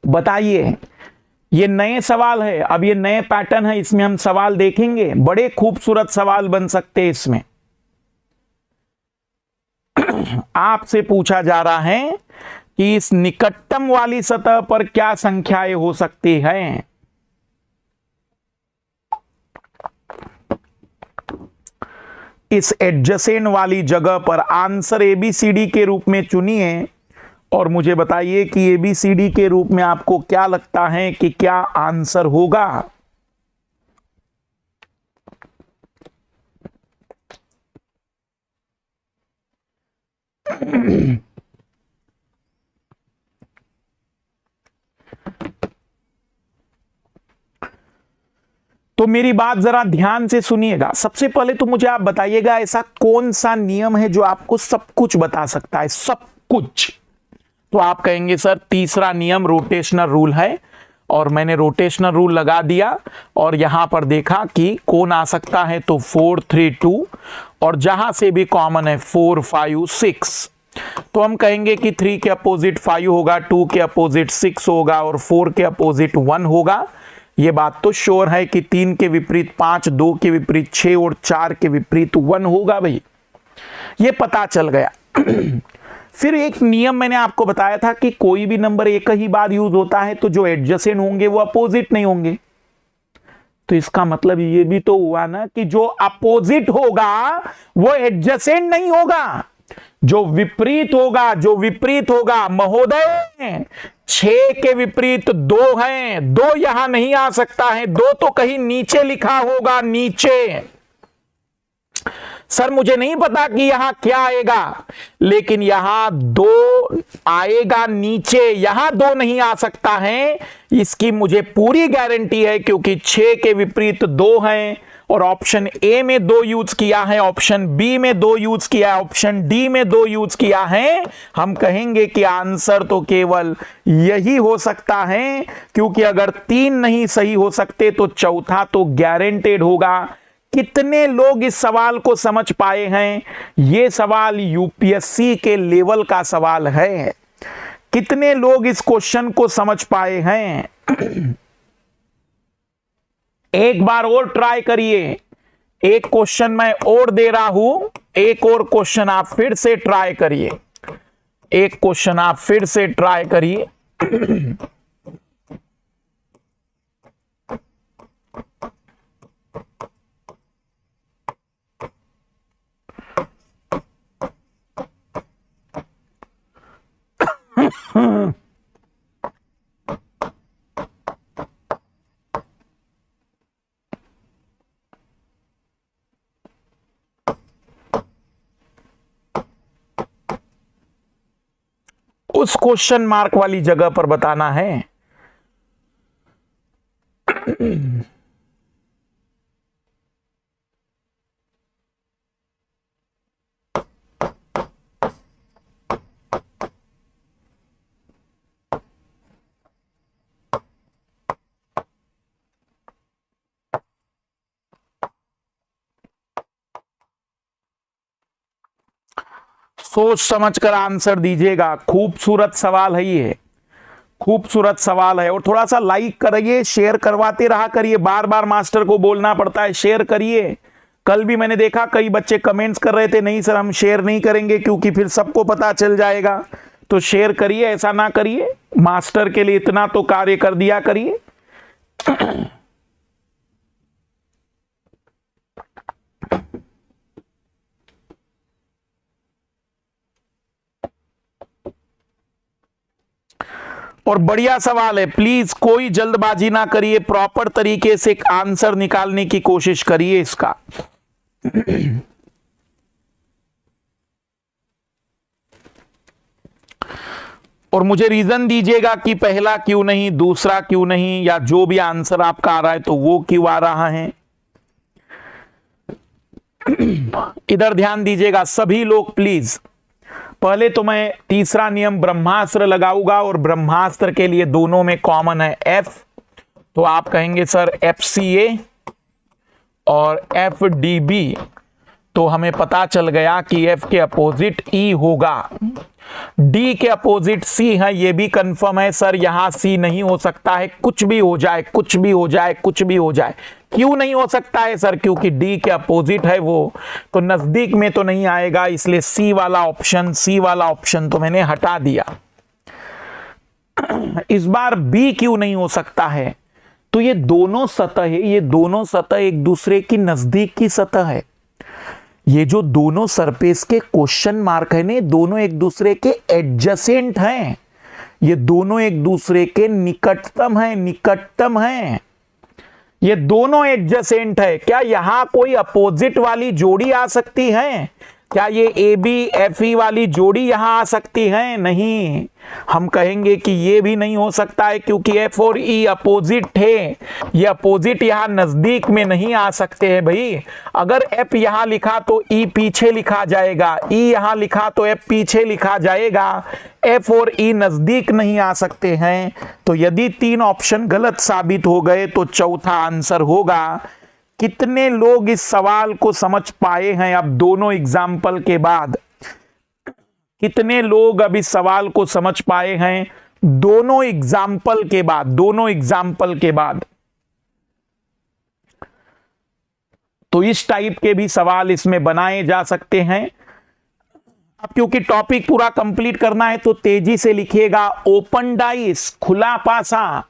बताइए, ये नए सवाल है, अब ये नए पैटर्न है, इसमें हम सवाल देखेंगे, बड़े खूबसूरत सवाल बन सकते हैं इसमें। आपसे पूछा जा रहा है कि इस निकटतम वाली सतह पर क्या संख्याएं हो सकती हैं। इस एडजेसेंट वाली जगह पर आंसर एबीसीडी के रूप में चुनिए और मुझे बताइए कि एबीसीडी के रूप में आपको क्या लगता है कि क्या आंसर होगा। तो मेरी बात जरा ध्यान से सुनिएगा। सबसे पहले तो मुझे आप बताइएगा ऐसा कौन सा नियम है जो आपको सब कुछ बता सकता है, सब कुछ। तो आप कहेंगे सर तीसरा नियम रोटेशनल रूल है, और मैंने रोटेशनल रूल लगा दिया और यहां पर देखा कि कौन आ सकता है, तो 4 3 2, और जहां से भी कॉमन है 4 5 6। तो हम कहेंगे कि 3 के अपोजिट 5 होगा, 2 के अपोजिट 6 होगा और 4 के अपोजिट 1 होगा। ये बात तो श्योर है कि 3 के विपरीत 5, 2 के विपरीत 6 और 4 के विपरीत 1 होगा भाई, ये पता चल गया। फिर एक नियम मैंने आपको बताया था कि कोई भी नंबर एक ही बार यूज होता है तो जो एडजेसेंट होंगे वो अपोजिट नहीं होंगे। तो इसका मतलब ये भी तो हुआ ना कि जो अपोजिट होगा वो एडजेसेंट नहीं होगा, जो विपरीत होगा महोदय 6 के विपरीत 2 हैं, 2 यहां नहीं आ सकता है, 2 तो कहीं नीचे लिखा होगा, नीचे। सर मुझे नहीं पता कि यहां क्या आएगा, लेकिन यहां 2 आएगा नीचे, यहां 2 नहीं आ सकता है, इसकी मुझे पूरी गारंटी है, क्योंकि 6 के विपरीत 2 हैं और ऑप्शन ए में 2 यूज किया है, ऑप्शन बी में 2 यूज किया है, ऑप्शन डी में 2 यूज किया है। हम कहेंगे कि आंसर तो केवल यही हो सकता है, क्योंकि अगर 3 नहीं सही हो सकते तो चौथा तो गारंटेड होगा। कितने लोग इस सवाल को समझ पाए हैं? यह सवाल यूपीएससी के लेवल का सवाल है। कितने लोग इस क्वेश्चन को समझ पाए हैं? एक बार और ट्राई करिए, एक क्वेश्चन मैं और दे रहा हूं, एक और क्वेश्चन आप फिर से ट्राई करिए, एक क्वेश्चन आप फिर से ट्राई करिए। उस क्वेश्चन मार्क वाली जगह पर बताना है। सोच समझकर आंसर दीजिएगा। खूबसूरत सवाल है ये, खूबसूरत सवाल है। और थोड़ा सा लाइक करिए, शेयर करवाते रहा करिए, बार बार मास्टर को बोलना पड़ता है शेयर करिए। कल भी मैंने देखा कई बच्चे कमेंट्स कर रहे थे, नहीं सर हम शेयर नहीं करेंगे क्योंकि फिर सबको पता चल जाएगा। तो शेयर करिए, ऐसा ना करिए, मास्टर के लिए इतना तो कार्य कर दिया करिए। और बढ़िया सवाल है, प्लीज कोई जल्दबाजी ना करिए, प्रॉपर तरीके से एक आंसर निकालने की कोशिश करिए इसका। और मुझे रीजन दीजिएगा कि पहला क्यों नहीं, दूसरा क्यों नहीं, या जो भी आंसर आपका आ रहा है तो वो क्यों आ रहा है। इधर ध्यान दीजिएगा सभी लोग प्लीज। पहले तो मैं तीसरा नियम ब्रह्मास्त्र लगाऊंगा, और ब्रह्मास्त्र के लिए दोनों में कॉमन है F, तो आप कहेंगे सर FCA और FDB, तो हमें पता चल गया कि F के अपोजिट E होगा। D के अपोजिट C है, ये भी कंफर्म है सर, यहां C नहीं हो सकता है, कुछ भी हो जाए, कुछ भी हो जाए, कुछ भी हो जाए। क्यों नहीं हो सकता है सर? क्योंकि D के अपोजिट है वो, तो नजदीक में तो नहीं आएगा, इसलिए C वाला ऑप्शन तो मैंने हटा दिया। इस बार B क्यों नहीं हो सकता है? तो ये दोनों सतह एक दूसरे की नजदीक की सतह है। ये जो दोनों सरफेस के क्वेश्चन मार्क है ने, दोनों एक दूसरे के एडजेसेंट हैं, ये दोनों एक दूसरे के निकटतम हैं, ये दोनों एडजेसेंट है। क्या यहां कोई अपोजिट वाली जोड़ी आ सकती है? क्या ये ABFE वाली जोड़ी यहां आ सकती है? नहीं, हम कहेंगे कि ये भी नहीं हो सकता है, क्योंकि F और E अपोजिट थे, ये अपोजिट यहां नजदीक में नहीं आ सकते हैं भाई। अगर F यहां लिखा तो E पीछे लिखा जाएगा, E यहां लिखा तो F पीछे लिखा जाएगा, F और E नजदीक नहीं आ सकते हैं। तो यदि 3 ऑप्शन गलत साबित हो गए तो चौथा आंसर होगा। कितने लोग इस सवाल को समझ पाए हैं? अब दोनों एग्जाम्पल के बाद कितने लोग अब इस सवाल को समझ पाए हैं? दोनों एग्जाम्पल के बाद। तो इस टाइप के भी सवाल इसमें बनाए जा सकते हैं। अब क्योंकि टॉपिक पूरा कंप्लीट करना है तो तेजी से लिखिएगा। ओपन डाइस, खुला पासा।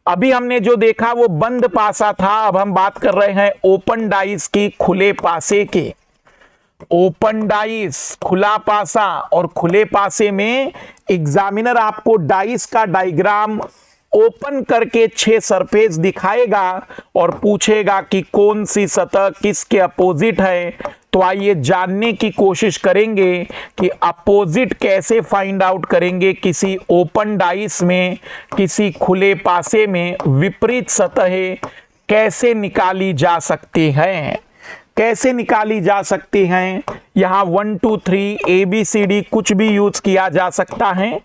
अभी हमने जो देखा वो बंद पासा था, अब हम बात कर रहे हैं ओपन डाइस की, खुले पासे की। ओपन डाइस, खुला पासा, और खुले पासे में एग्जामिनर आपको डाइस का डायग्राम ओपन करके 6 सरफेस दिखाएगा और पूछेगा कि कौन सी सतह किसके अपोजिट है। तो आइए जानने की कोशिश करेंगे कि अपोजिट कैसे फाइंड आउट करेंगे किसी ओपन डाइस में, किसी खुले पासे में। विपरीत सतहें कैसे निकाली जा सकती हैं, यहां 1 2 3 ABCD कुछ भी यूज किया जा सकता है।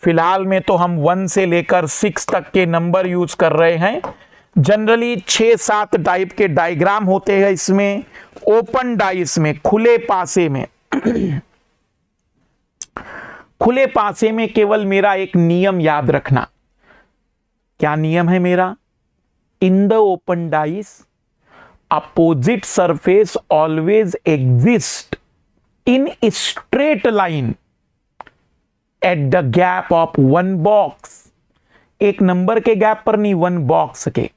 फिलहाल में तो हम 1 से लेकर 6 तक के नंबर यूज कर रहे हैं। जनरली 6-7 टाइप के डायग्राम होते हैं इसमें, ओपन डाइस में, खुले पासे में। खुले पासे में केवल मेरा एक नियम याद रखना। क्या नियम है मेरा? In the open dice opposite surface always exist in straight line at the gap of 1 box. एक नंबर के गैप पर नहीं, 1 बॉक्स के।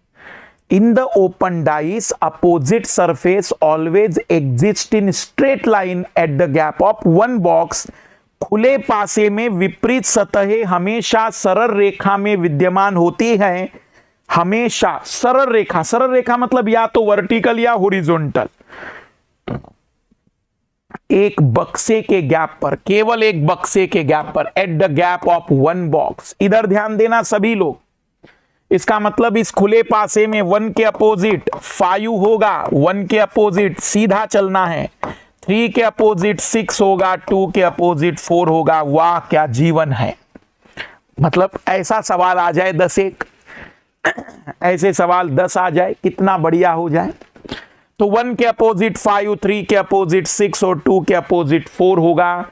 In the open dice, opposite surface always exists in straight line at the gap of 1 box. खुले पासे में विपरीत सतहें हमेशा सरल रेखा में विद्यमान होती हैं। हमेशा सरल रेखा मतलब या तो वर्टिकल या हॉरिजॉन्टल। एक बक्से के गैप पर, केवल एक बक्से के गैप पर, at the gap of 1 box. इधर ध्यान देना सभी लोग। इसका मतलब इस खुले पासे में 1 के अपोजिट 5 होगा, 1 के अपोजिट सीधा चलना है, 3 के अपोजिट 6 होगा, 2 के अपोजिट 4 होगा। वाह क्या जीवन है! मतलब ऐसा सवाल आ जाए 10-1, ऐसे सवाल 10 आ जाए, कितना बढ़िया हो जाए। तो 1 के अपोजिट 5, 3 के अपोजिट 6 और 2 के अपोजिट 4 होगा।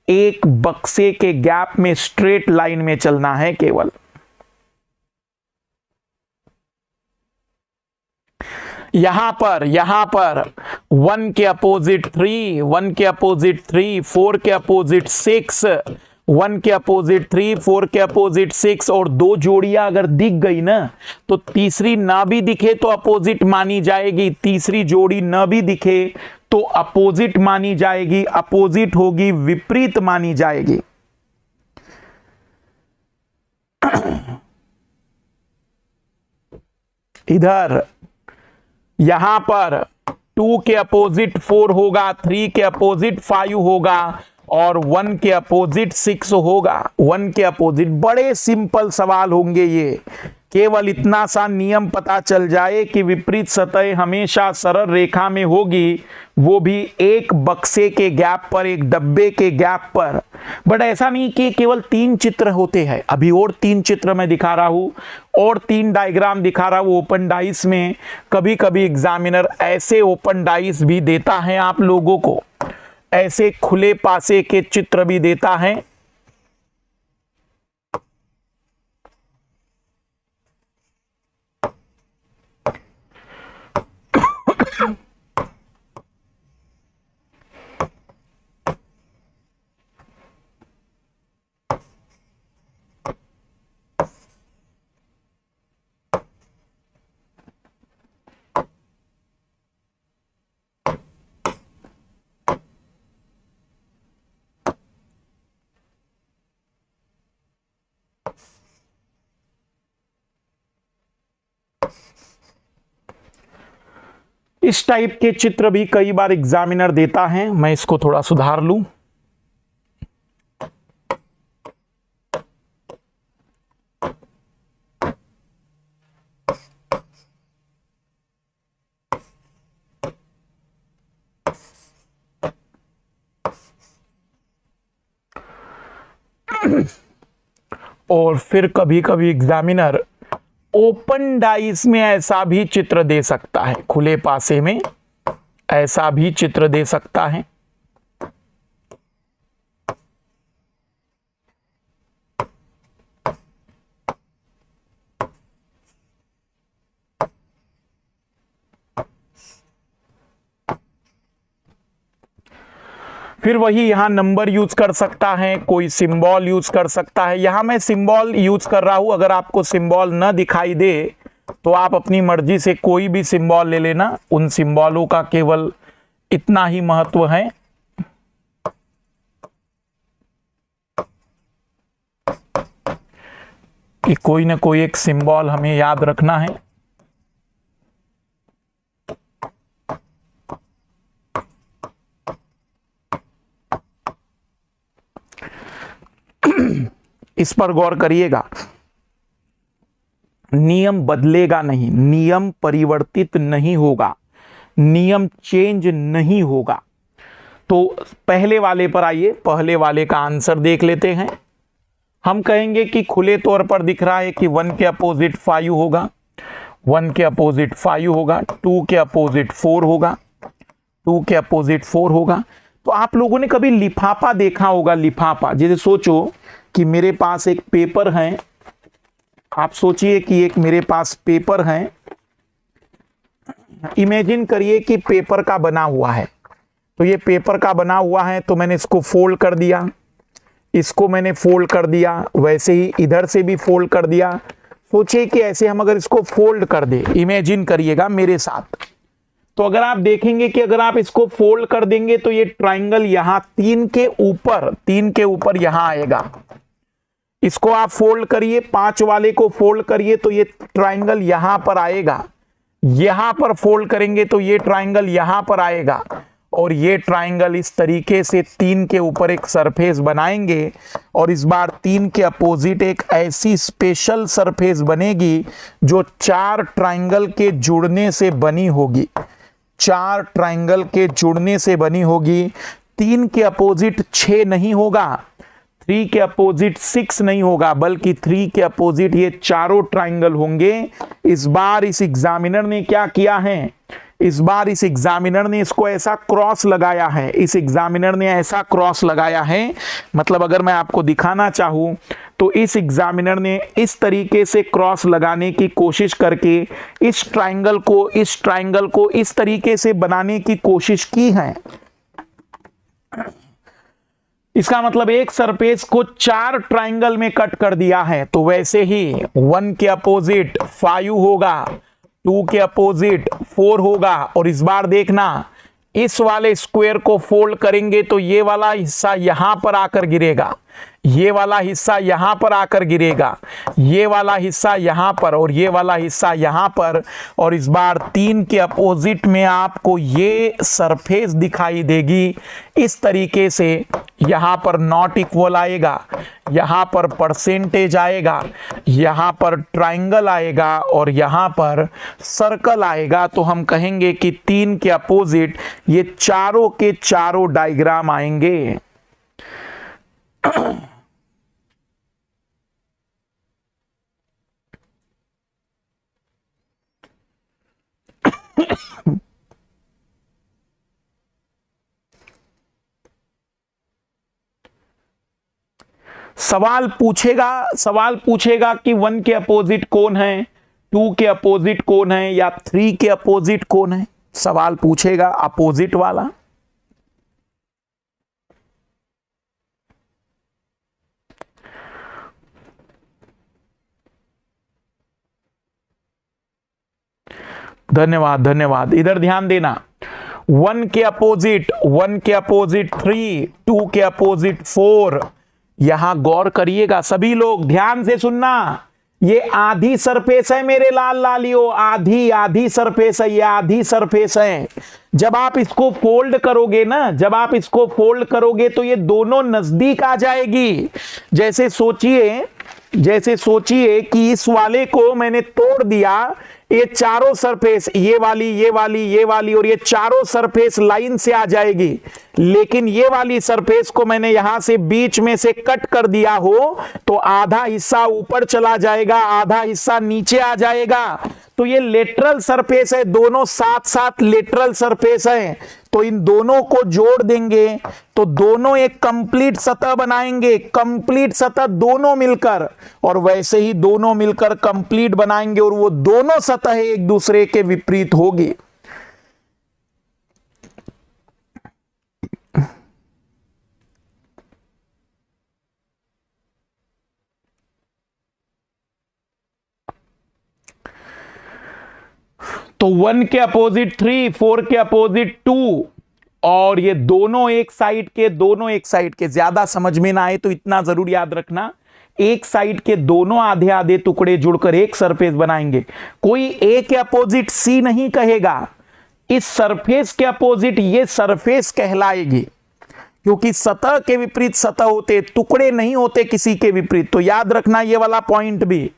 एक बक्से के गैप में स्ट्रेट लाइन में चलना है केवल। यहां पर 1 के अपोजिट 3, 1 के अपोजिट 3, 4 के अपोजिट 6, 1 के अपोजिट 3, 4 के अपोजिट 6 और 2 जोड़ियां अगर दिख गई ना, तो तीसरी ना भी दिखे तो अपोजिट मानी जाएगी, तीसरी जोड़ी ना भी दिखे तो अपोजिट मानी जाएगी, अपोजिट होगी, विपरीत मानी जाएगी। इधर यहां पर 2 के अपोजिट 4 होगा, 3 के अपोजिट 5 होगा और 1 के अपोजिट 6 होगा। 1 के अपोजिट, बड़े सिंपल सवाल होंगे ये। केवल इतना सा नियम पता चल जाए कि विपरीत सतह हमेशा सरल रेखा में होगी, वो भी एक बक्से के गैप पर, एक डब्बे के गैप पर। बट ऐसा नहीं कि केवल 3 चित्र होते हैं, अभी और 3 चित्र मैं दिखा रहा हूं और 3 डायग्राम दिखा रहा हूं ओपन डाइस में। कभी कभी एग्जामिनर ऐसे ओपन डाइस भी देता है आप लोगों को, ऐसे खुले पासे के चित्र भी देता है। इस टाइप के चित्र भी कई बार एग्जामिनर देता है। मैं इसको थोड़ा सुधार लूं। और फिर कभी कभी एग्जामिनर ओपन डाइस में ऐसा भी चित्र दे सकता है, खुले पासे में ऐसा भी चित्र दे सकता है। फिर वही यहां नंबर यूज कर सकता है, कोई सिंबल यूज कर सकता है। यहां मैं सिंबल यूज कर रहा हूं, अगर आपको सिंबल न दिखाई दे तो आप अपनी मर्जी से कोई भी सिंबल ले लेना। उन सिंबलों का केवल इतना ही महत्व है कि कोई ना कोई एक सिंबल हमें याद रखना है। इस पर गौर करिएगा, नियम बदलेगा नहीं, नियम परिवर्तित नहीं होगा, नियम चेंज नहीं होगा। तो पहले वाले पर आइए, पहले वाले का आंसर देख लेते हैं। हम कहेंगे कि खुले तौर पर दिख रहा है कि 1 के अपोजिट 5 होगा, 1 के अपोजिट 5 होगा, 2 के अपोजिट 4 होगा, 2 के अपोजिट 4 होगा। तो आप लोगों ने कभी लिफाफा देखा होगा, लिफाफा। जैसे सोचो कि मेरे पास एक पेपर है, आप सोचिए कि एक मेरे पास पेपर है, इमेजिन करिए कि पेपर का बना हुआ है। तो ये पेपर का बना हुआ है, तो मैंने इसको फोल्ड कर दिया, इसको मैंने फोल्ड कर दिया, वैसे ही इधर से भी फोल्ड कर दिया। सोचिए कि ऐसे हम अगर इसको फोल्ड कर दे, इमेजिन करिएगा मेरे साथ, तो अगर आप देखेंगे कि अगर आप इसको फोल्ड कर देंगे तो ये ट्राइंगल यहां 3 के ऊपर यहां आएगा। इसको आप फोल्ड करिए, 5 वाले को फोल्ड करिए तो ये ट्राइंगल यहां पर आएगा। यहां पर फोल्ड करेंगे तो ये ट्राइंगल यहां पर आएगा, और ये ट्राइंगल इस तरीके से 3 के ऊपर एक सरफेस बनाएंगे, और इस बार 3 के अपोजिट एक ऐसी स्पेशल सरफेस बनेगी जो 4 ट्राइंगल के जुड़ने से बनी होगी, 4 ट्राइंगल के जुड़ने से बनी होगी। 3 के अपोजिट 6 नहीं होगा, 3 के अपोजिट 6 नहीं होगा, बल्कि 3 के अपोजिट ये चारों ट्राइंगल होंगे। इस बार इस एग्जामिनर ने क्या किया है, इस बार इस एग्जामिनर ने इसको ऐसा क्रॉस लगाया है, इस एग्जामिनर ने ऐसा क्रॉस लगाया है। मतलब अगर मैं आपको दिखाना चाहूं तो इस एग्जामिनर ने इस तरीके से क्रॉस लगाने की कोशिश करके इस ट्राइंगल को इस तरीके से बनाने की कोशिश की है। इसका मतलब एक सरफेस को 4 ट्राइंगल में कट कर दिया है। तो वैसे ही 1 के अपोजिट 5 होगा, 2 के अपोजिट 4 होगा, और इस बार देखना इस वाले स्क्वायर को फोल्ड करेंगे तो ये वाला हिस्सा यहां पर आकर गिरेगा, ये वाला हिस्सा यहां पर आकर गिरेगा, ये वाला हिस्सा यहां पर, और ये वाला हिस्सा यहां पर। और इस बार 3 के अपोजिट में आपको ये सरफेस दिखाई देगी इस तरीके से। यहां पर नॉट इक्वल आएगा, यहां पर परसेंटेज आएगा, यहां पर ट्राइंगल आएगा, और यहां पर सर्कल आएगा। तो हम कहेंगे कि 3 के अपोजिट ये चारों के चारों डायग्राम आएंगे। सवाल पूछेगा कि 1 के अपोजिट कौन है, 2 के अपोजिट कौन है, या 3 के अपोजिट कौन है। सवाल पूछेगा अपोजिट वाला। धन्यवाद धन्यवाद। इधर ध्यान देना, 1 के अपोजिट 3, 2 के अपोजिट 4। यहां गौर करिएगा सभी लोग, ध्यान से सुनना। ये आधी सरफेस है मेरे लाल लालियो, आधी सरफेस है, ये आधी सरफेस है। जब आप इसको फोल्ड करोगे ना, तो ये दोनों नजदीक आ जाएगी। जैसे सोचिए कि इस वाले को मैंने तोड़ दिया, ये चारों सरफेस, ये वाली और ये चारों सरफेस लाइन से आ जाएगी। लेकिन ये वाली सरफेस को मैंने यहां से बीच में से कट कर दिया हो तो आधा हिस्सा ऊपर चला जाएगा, आधा हिस्सा नीचे आ जाएगा। तो ये लेटरल सरफेस है, दोनों साथ साथ लेटरल सरफेस है। तो इन दोनों को जोड़ देंगे तो दोनों एक कंप्लीट सतह बनाएंगे, कंप्लीट सतह दोनों मिलकर, और वैसे ही दोनों मिलकर कंप्लीट बनाएंगे और वो दोनों सतह एक दूसरे के विपरीत होगी। तो 1 के अपोजिट 3, 4 के अपोजिट 2, और ये दोनों एक साइड के। ज्यादा समझ में ना आए तो इतना जरूर याद रखना, एक साइड के दोनों आधे आधे टुकड़े जुड़कर एक सरफेस बनाएंगे। कोई ए के अपोजिट सी नहीं कहेगा, इस सरफेस के अपोजिट ये सरफेस कहलाएगी, क्योंकि सतह के विपरीत सतह होते, टुकड़े नहीं होते किसी के विपरीत। तो याद रखना ये वाला पॉइंट भी।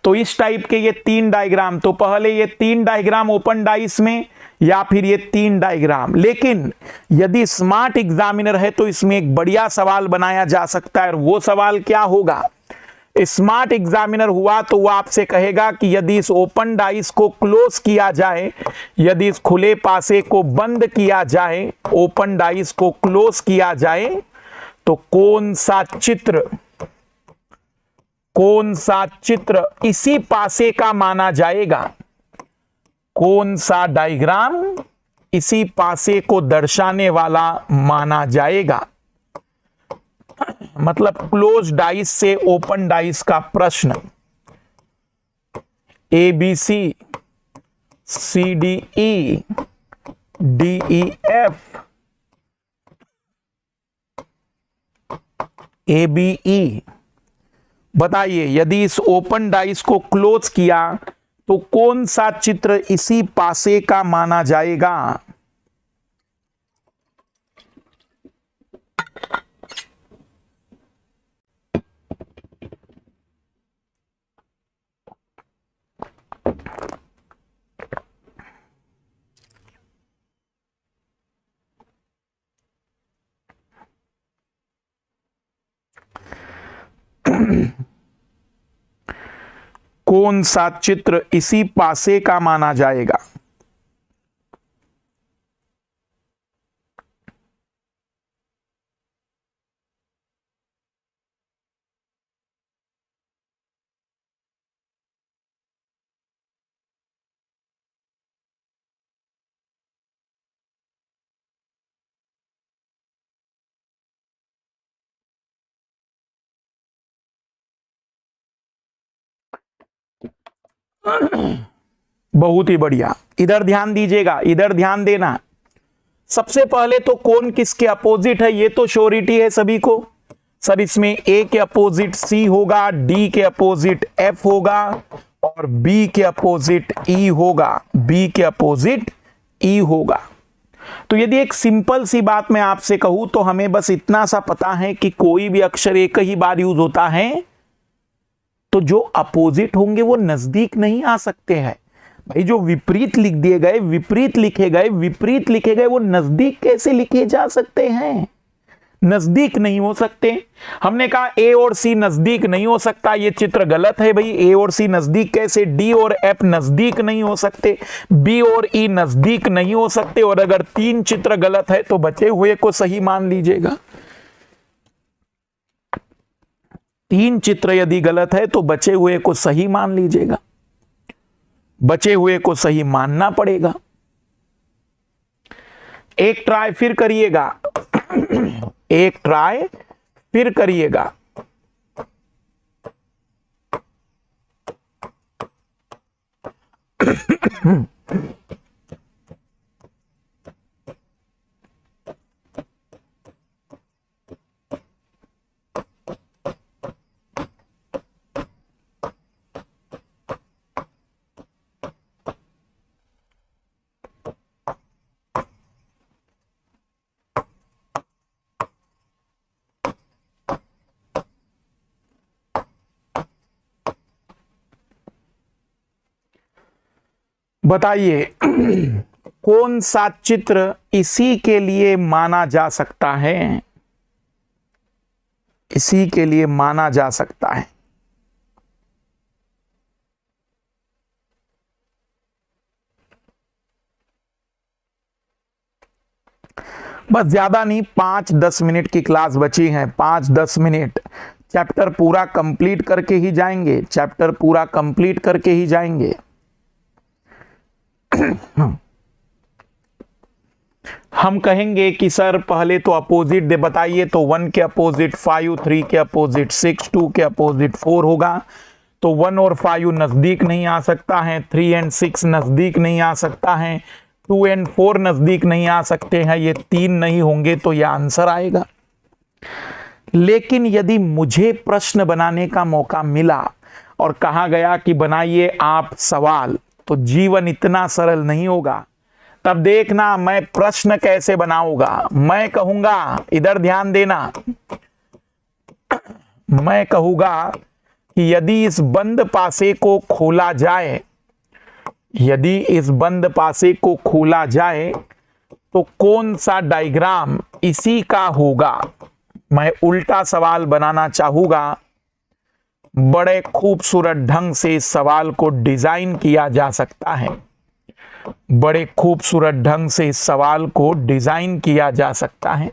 तो इस टाइप के ये 3 डायग्राम, तो पहले ये 3 डायग्राम ओपन डाइस में, या फिर ये 3 डायग्राम। लेकिन यदि स्मार्ट एग्जामिनर है तो इसमें एक बढ़िया सवाल बनाया जा सकता है। और वो सवाल क्या होगा? स्मार्ट एग्जामिनर हुआ तो वो आपसे कहेगा कि यदि इस ओपन डाइस को क्लोज किया जाए, यदि इस खुले पासे को बंद किया जाए, ओपन डाइस को क्लोज किया जाए, तो कौन सा चित्र इसी पासे का माना जाएगा? कौन सा डायग्राम इसी पासे को दर्शाने वाला माना जाएगा? मतलब क्लोज डाइस से ओपन डाइस का प्रश्न। ABC, CDE, DEF, ABE। बताइए, यदि इस ओपन डाइस को क्लोज किया तो कौन सा चित्र इसी पासे का माना जाएगा? कौन सा चित्र इसी पासे का माना जाएगा? बहुत ही बढ़िया। इधर ध्यान दीजिएगा, इधर ध्यान देना। सबसे पहले तो कौन किसके अपोजिट है ये तो श्योरिटी है सभी को। सर इसमें ए के अपोजिट सी होगा, डी के अपोजिट एफ होगा और बी के अपोजिट ई होगा, बी के अपोजिट ई होगा। तो यदि एक सिंपल सी बात मैं आपसे कहूं तो हमें बस इतना सा पता है कि कोई भी अक्षर एक ही बार यूज होता है, तो जो अपोजिट होंगे वो नजदीक नहीं आ सकते हैं। भाई जो विपरीत लिख दिए गए, विपरीत लिखे गए वो नजदीक कैसे लिखे जा सकते हैं? नजदीक नहीं हो सकते। हमने कहा ए और सी नजदीक नहीं हो सकता, ये चित्र गलत है भाई। ए और सी नजदीक कैसे? डी और एफ नजदीक नहीं हो सकते, बी और ई नजदीक नहीं हो सकते। और अगर 3 चित्र गलत है तो बचे हुए को सही मान लीजिएगा। 3 चित्र यदि गलत है तो बचे हुए को सही मान लीजिएगा, बचे हुए को सही मानना पड़ेगा। एक ट्राई फिर करिएगा, एक ट्राई फिर करिएगा। बताइए कौन सा चित्र इसी के लिए माना जा सकता है? इसी के लिए माना जा सकता है। बस ज्यादा नहीं, 5-10 मिनट की क्लास बची है। 5-10 मिनट, चैप्टर पूरा कंप्लीट करके ही जाएंगे, चैप्टर पूरा कंप्लीट करके ही जाएंगे। हम कहेंगे कि सर पहले तो अपोजिट दे बताइए, तो 1 के अपोजिट 5, 3 के अपोजिट 6, 2 के अपोजिट 4 होगा। तो 1 और 5 नजदीक नहीं आ सकता है, 3 और 6 नजदीक नहीं आ सकता है, 2 और 4 नजदीक नहीं आ सकते हैं। ये 3 नहीं होंगे तो यह आंसर आएगा। लेकिन यदि मुझे प्रश्न बनाने का मौका मिला और कहा गया कि बनाइए आप सवाल, तो जीवन इतना सरल नहीं होगा। तब देखना मैं प्रश्न कैसे बनाऊंगा। मैं कहूंगा, इधर ध्यान देना, मैं कहूंगा कि यदि इस बंद पासे को खोला जाए, यदि इस बंद पासे को खोला जाए तो कौन सा डायग्राम इसी का होगा। मैं उल्टा सवाल बनाना चाहूंगा। बड़े खूबसूरत ढंग से इस सवाल को डिजाइन किया जा सकता है, बड़े खूबसूरत ढंग से इस सवाल को डिजाइन किया जा सकता है।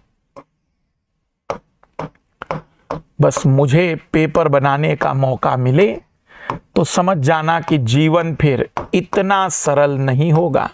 बस मुझे पेपर बनाने का मौका मिले तो समझ जाना कि जीवन फिर इतना सरल नहीं होगा।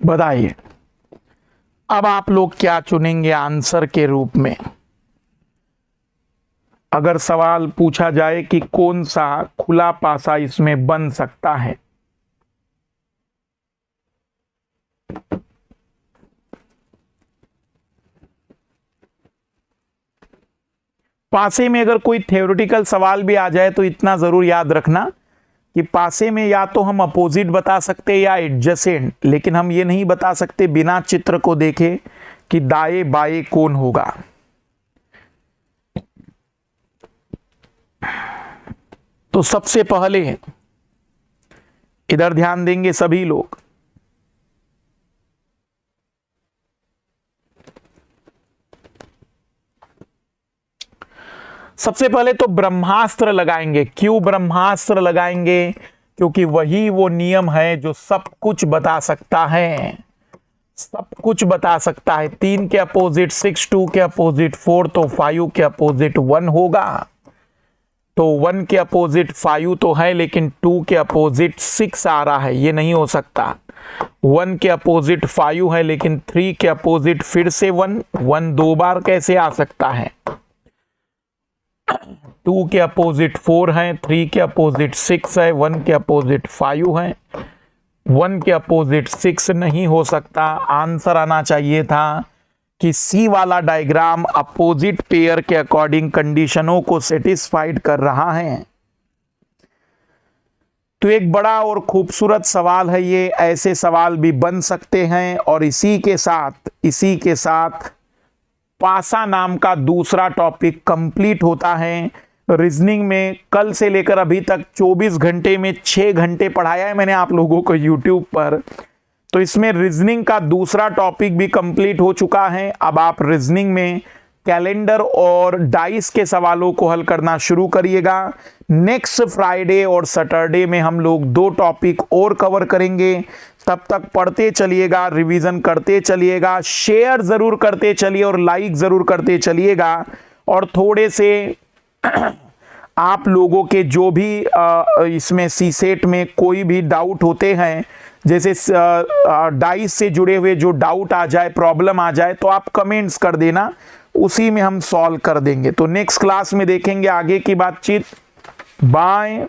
बताइए अब आप लोग क्या चुनेंगे आंसर के रूप में। अगर सवाल पूछा जाए कि कौन सा खुला पासा इसमें बन सकता है, पासे में अगर कोई थ्योरेटिकल सवाल भी आ जाए तो इतना जरूर याद रखना कि पासे में या तो हम अपोजिट बता सकते या एडजेसेंट, लेकिन हम ये नहीं बता सकते बिना चित्र को देखे कि दाएं बाएं कौन होगा। तो सबसे पहले इधर ध्यान देंगे सभी लोग। सबसे पहले तो ब्रह्मास्त्र लगाएंगे। क्यों ब्रह्मास्त्र लगाएंगे? क्योंकि वही वो नियम है जो सब कुछ बता सकता है, सब कुछ बता सकता है। 3 के अपोजिट 6, 2 के अपोजिट 4, तो 5 के अपोजिट 1 होगा। तो 1 के अपोजिट 5 तो है, लेकिन 2 के अपोजिट 6 आ रहा है, ये नहीं हो सकता। 1 के अपोजिट 5 है, लेकिन 3 के अपोजिट फिर से 1 दो बार कैसे आ सकता है। 2 के अपोजिट 4 है, 3 के अपोजिट 6 है, 1 के अपोजिट 5 है, 1 के अपोजिट 6 नहीं हो सकता। आंसर आना चाहिए था कि सी वाला डायग्राम अपोजिट पेयर के अकॉर्डिंग कंडीशनों को सेटिस्फाइड कर रहा है। तो एक बड़ा और खूबसूरत सवाल है ये, ऐसे सवाल भी बन सकते हैं। और इसी के साथ पासा नाम का दूसरा टॉपिक कंप्लीट होता है। रीजनिंग में कल से लेकर अभी तक 24 घंटे में 6 घंटे पढ़ाया है मैंने आप लोगों को यूट्यूब पर। तो इसमें रीजनिंग का दूसरा टॉपिक भी कंप्लीट हो चुका है। अब आप रीजनिंग में कैलेंडर और डाइस के सवालों को हल करना शुरू करिएगा। नेक्स्ट फ्राइडे और सैटरडे में हम लोग 2 टॉपिक और कवर करेंगे। तब तक पढ़ते चलिएगा, रिवीजन करते चलिएगा, शेयर जरूर करते चलिए और लाइक जरूर करते चलिएगा। और थोड़े से आप लोगों के जो भी इसमें सीसेट में कोई भी डाउट होते हैं, जैसे डाइस से जुड़े हुए जो डाउट आ जाए, प्रॉब्लम आ जाए, तो आप कमेंट्स कर देना, उसी में हम सॉल्व कर देंगे। तो नेक्स्ट क्लास में देखेंगे आगे की बातचीत। बाय।